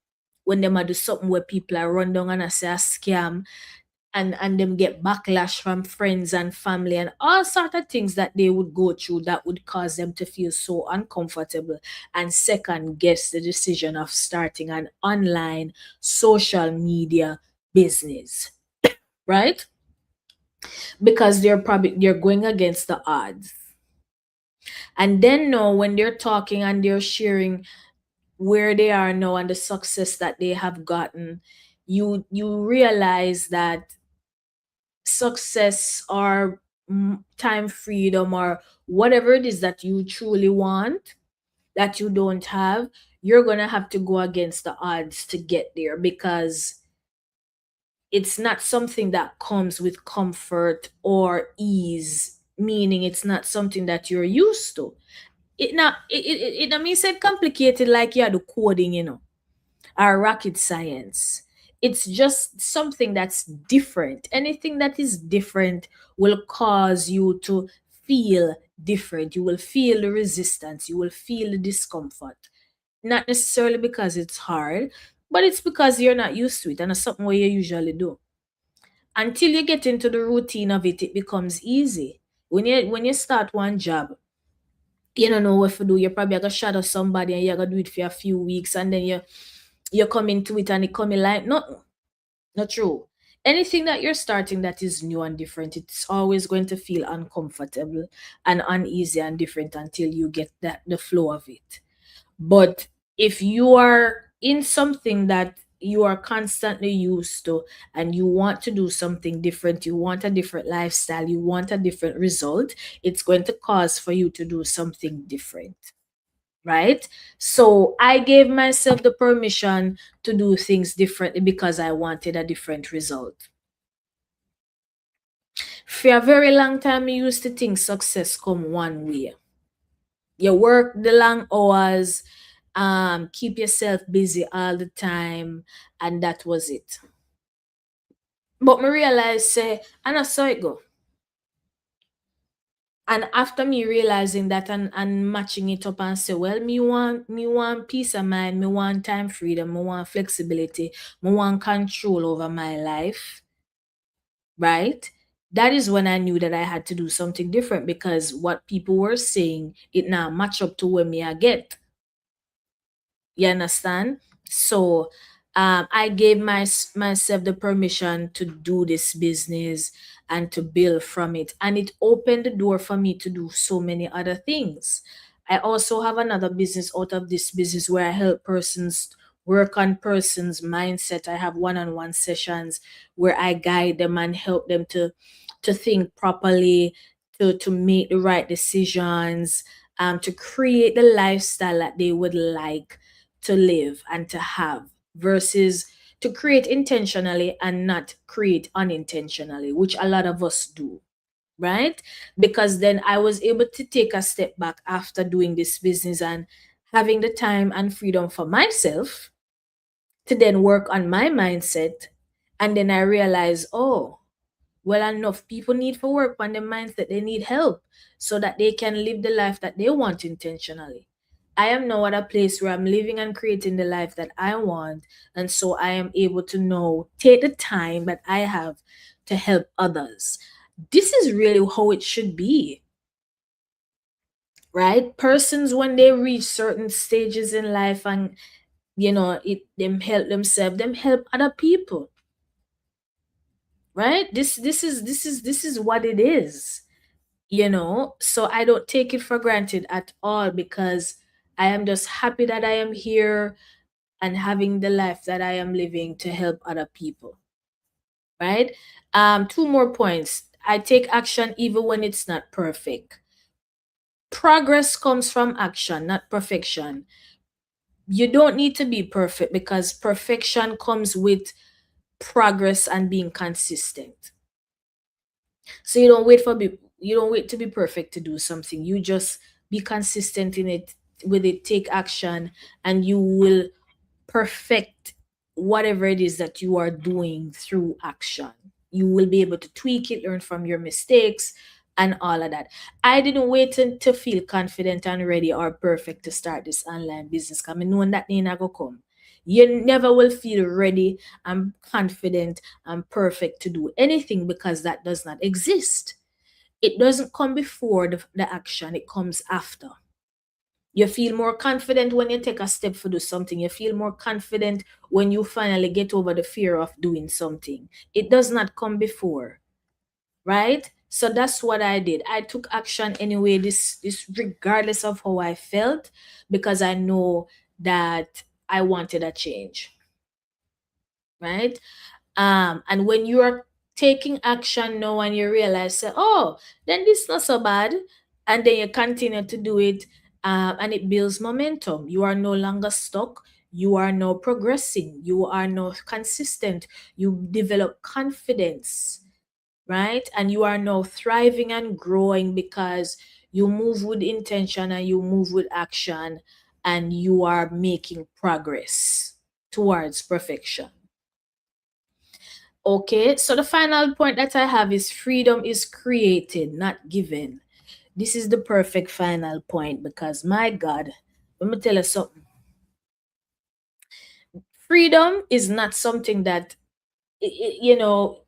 when them a do something where people are run down and I say a scam, and them get backlash from friends and family and all sort of things that they would go through that would cause them to feel so uncomfortable and second guess the decision of starting an online social media business, right? Because they're going against the odds. And then now when they're talking and they're sharing where they are now and the success that they have gotten, you realize that success or time freedom or whatever it is that you truly want that you don't have, you're going to have to go against the odds to get there, because it's not something that comes with comfort or ease, meaning it's not something that you're used to. It I mean said complicated like you do coding, or rocket science. It's just something that's different. Anything that is different will cause you to feel different. You will feel the resistance. You will feel the discomfort. Not necessarily because it's hard, but it's because you're not used to it and it's something where you usually do. Until you get into the routine of it, it becomes easy. When you start one job, you don't know what to do. You're probably gonna shadow somebody and you're gonna do it for a few weeks and then you come into it and it come in like no, not true. Anything that you're starting that is new and different, it's always going to feel uncomfortable and uneasy and different until you get that the flow of it. But if you are in something that you are constantly used to and you want to do something different, you want a different lifestyle, you want a different result, it's going to cause for you to do something different, right? So I gave myself the permission to do things differently because I wanted a different result. For a very long time, I used to think success come one way. You work the long hours, keep yourself busy all the time, and that was it. But me realize say, and I saw it go. And after me realizing that and matching it up and say, well, me want peace of mind, me want time freedom, me want flexibility, me want control over my life, right? That is when I knew that I had to do something different because what people were saying, it now match up to where me I get. You understand? So I gave myself the permission to do this business and to build from it. And it opened the door for me to do so many other things. I also have another business out of this business where I help persons work on persons' mindset. I have one-on-one sessions where I guide them and help them to think properly, to make the right decisions, to create the lifestyle that they would like to live and to have versus to create intentionally and not create unintentionally, which a lot of us do, right? Because then I was able to take a step back after doing this business and having the time and freedom for myself to then work on my mindset. And then I realized, oh, well, enough people need for work on their mindset. They need help so that they can live the life that they want intentionally. I am now at a place where I'm living and creating the life that I want. And so I am able to know, take the time that I have to help others. This is really how it should be, right? Persons, when they reach certain stages in life and, it them help themselves, them help other people, right? This is what it is. So I don't take it for granted at all because I am just happy that I am here and having the life that I am living to help other people, right? Two more points. I take action even when it's not perfect. Progress comes from action, not perfection. You don't need to be perfect because perfection comes with progress and being consistent. So you don't wait to be perfect to do something. You just be consistent in it with it, take action, and you will perfect whatever it is that you are doing through action. You will be able to tweak it, learn from your mistakes, and all of that. I didn't wait to feel confident and ready or perfect to start this online business because I knowing that ain't gonna come. You never will feel ready and confident and perfect to do anything because that does not exist. It doesn't come before the action, it comes after. You feel more confident when you take a step to do something. You feel more confident when you finally get over the fear of doing something. It does not come before, right? So that's what I did. I took action anyway, this regardless of how I felt, because I know that I wanted a change, right? And when you are taking action now and you realize, say, oh, then this not so bad, and then you continue to do it, and it builds momentum. You are no longer stuck. You are now progressing. You are now consistent. You develop confidence, right? And you are now thriving and growing because you move with intention and you move with action, and you are making progress towards perfection. Okay, so the final point that I have is freedom is created, not given. This is the perfect final point because, my God, let me tell you something. Freedom is not something that, you know,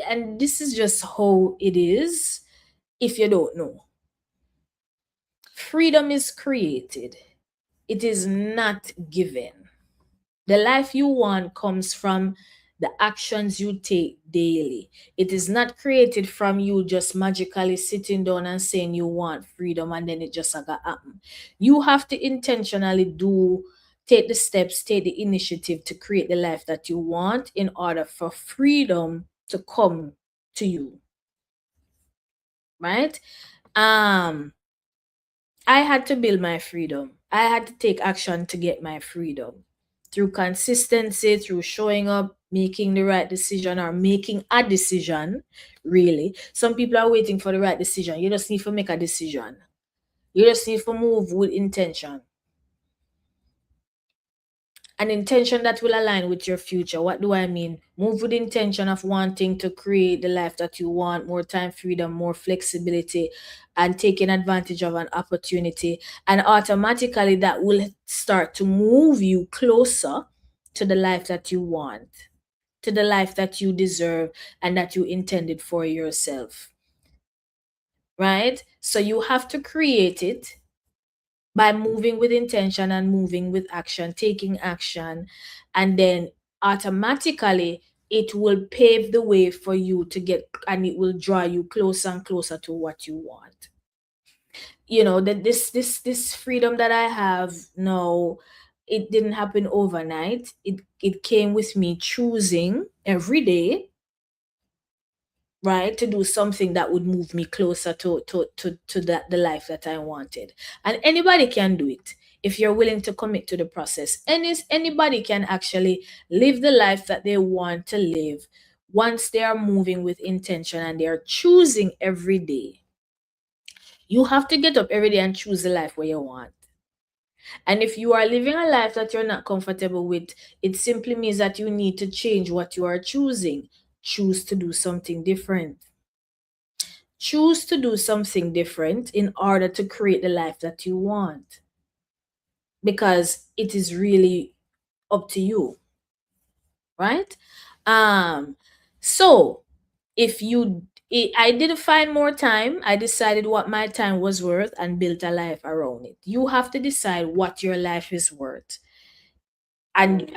and this is just how it is if you don't know. Freedom is created, it is not given. The life you want comes from the actions you take daily. It is not created from you just magically sitting down and saying you want freedom and then it just gonna happen. You have to intentionally take the steps, take the initiative to create the life that you want in order for freedom to come to you, right? Um I had to build my freedom. I had to take action to get my freedom through consistency, through showing up, making the right decision, or making a decision, really. Some people are waiting for the right decision. You just need to make a decision. You just need to move with intention. An intention that will align with your future. What do I mean? Move with intention of wanting to create the life that you want, more time freedom, more flexibility, and taking advantage of an opportunity. And automatically that will start to move you closer to the life that you want, to the life that you deserve and that you intended for yourself. Right? So you have to create it by moving with intention and moving with action, taking action, and then automatically it will pave the way for you to get, and it will draw you closer and closer to what you want. You know that this freedom that I have now, it didn't happen overnight. It came with me choosing every day, right, to do something that would move me closer to that the life that I wanted. And anybody can do it if you're willing to commit to the process. Anybody can actually live the life that they want to live once they are moving with intention and they are choosing every day. You have to get up every day and choose the life where you want. And if you are living a life that you're not comfortable with, it simply means that you need to change what you are choosing. Choose to do something different. Choose to do something different in order to create the life that you want, because it is really up to you, right? So if you I didn't find more time. I decided what my time was worth and built a life around it. You have to decide what your life is worth, and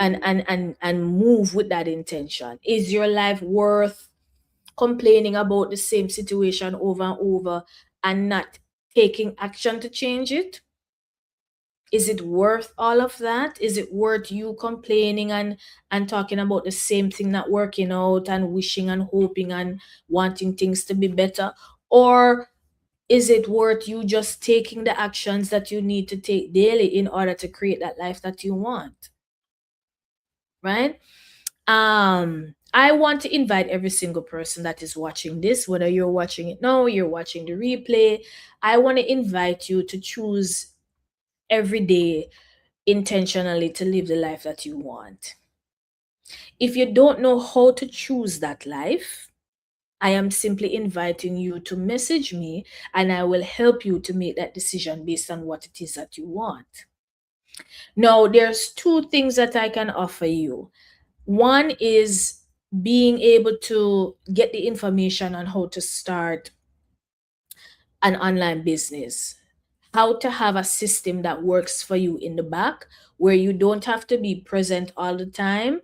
move with that intention. Is your life worth complaining about the same situation over and over and not taking action to change it? Is it worth all of that? Is it worth you complaining and talking about the same thing not working out and wishing and hoping and wanting things to be better? Or is it worth you just taking the actions that you need to take daily in order to create that life that you want? Right? I want to invite every single person that is watching this, whether you're watching it now, you're watching the replay. I want to invite you to choose every day intentionally to live the life that you want. If you don't know how to choose that life, I am simply inviting you to message me and I will help you to make that decision based on what it is that you want. Now, there's two things that I can offer you. One is being able to get the information on how to start an online business, how to have a system that works for you in the back where you don't have to be present all the time.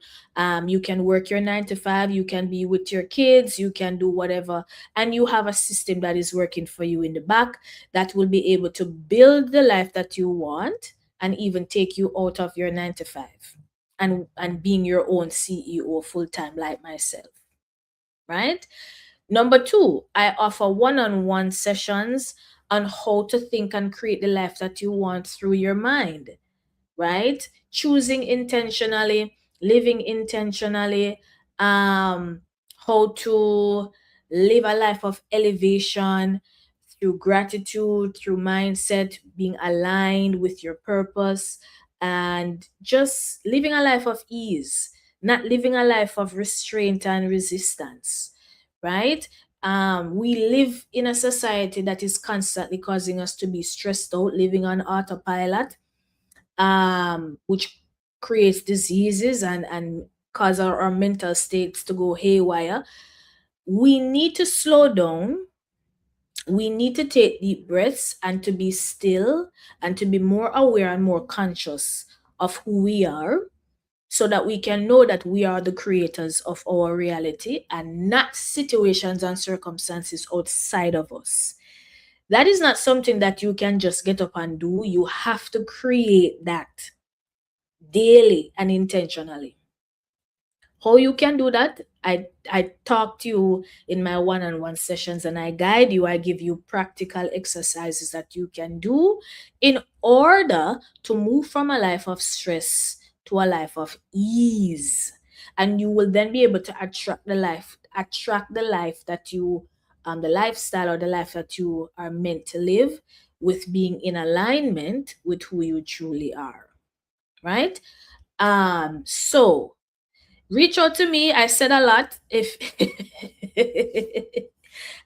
You can work your 9 to 5, you can be with your kids, you can do whatever, and you have a system that is working for you in the back that will be able to build the life that you want and even take you out of your 9 to 5 and being your own CEO full time like myself, right? Number two, I offer one on one sessions on how to think and create the life that you want through your mind, right? Choosing intentionally, living intentionally, um, how to live a life of elevation through gratitude, through mindset, being aligned with your purpose, and just living a life of ease, not living a life of restraint and resistance, right? We live in a society that is constantly causing us to be stressed out, living on autopilot, which creates diseases and cause our mental states to go haywire. We need to slow down. We need to take deep breaths and to be still and to be more aware and more conscious of who we are so that we can know that we are the creators of our reality and not situations and circumstances outside of us. That is not something that you can just get up and do. You have to create that daily and intentionally. How you can do that? I talk to you in my one-on-one sessions and I guide you. I give you practical exercises that you can do in order to move from a life of stress to a life of ease. And you will then be able to attract the life that you the lifestyle or the life that you are meant to live with being in alignment with who you truly are. Right? So reach out to me. I said a lot. If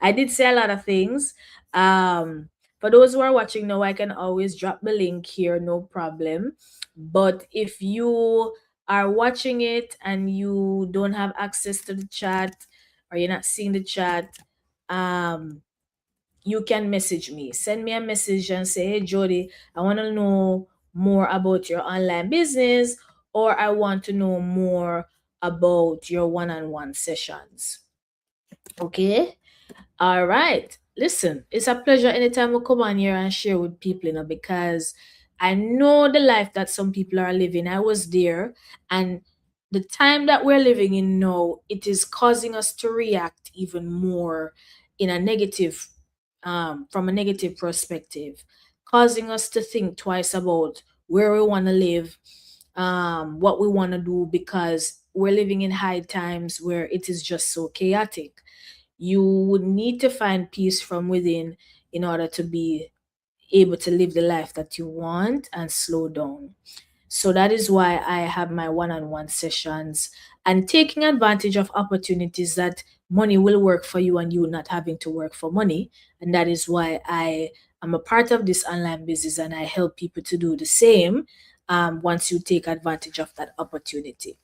I did say a lot of things. For those who are watching now, I can always drop the link here, no problem. But if you are watching it and you don't have access to the chat or you're not seeing the chat, um, you can message me. Send me a message and say, hey, Jody, I want to know more about your online business, or I want to know more about your one on one sessions. Okay? All right. Listen, it's a pleasure anytime we come on here and share with people, because I know the life that some people are living. I was there, and the time that we're living in now, it is causing us to react even more in a negative, from a negative perspective, causing us to think twice about where we want to live, what we want to do, because we're living in high times where it is just so chaotic. You would need to find peace from within in order to be able to live the life that you want and slow down. So that is why I have my one on one sessions and taking advantage of opportunities that money will work for you and you not having to work for money. And that is why I am a part of this online business and I help people to do the same, once you take advantage of that opportunity.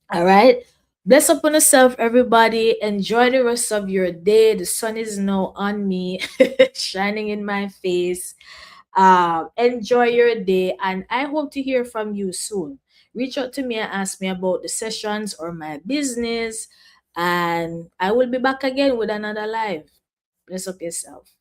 All right. Bless upon yourself, everybody. Enjoy the rest of your day. The sun is now on me, shining in my face. Enjoy your day, and I hope to hear from you soon. Reach out to me and ask me about the sessions or my business, and I will be back again with another live. Bless up yourself.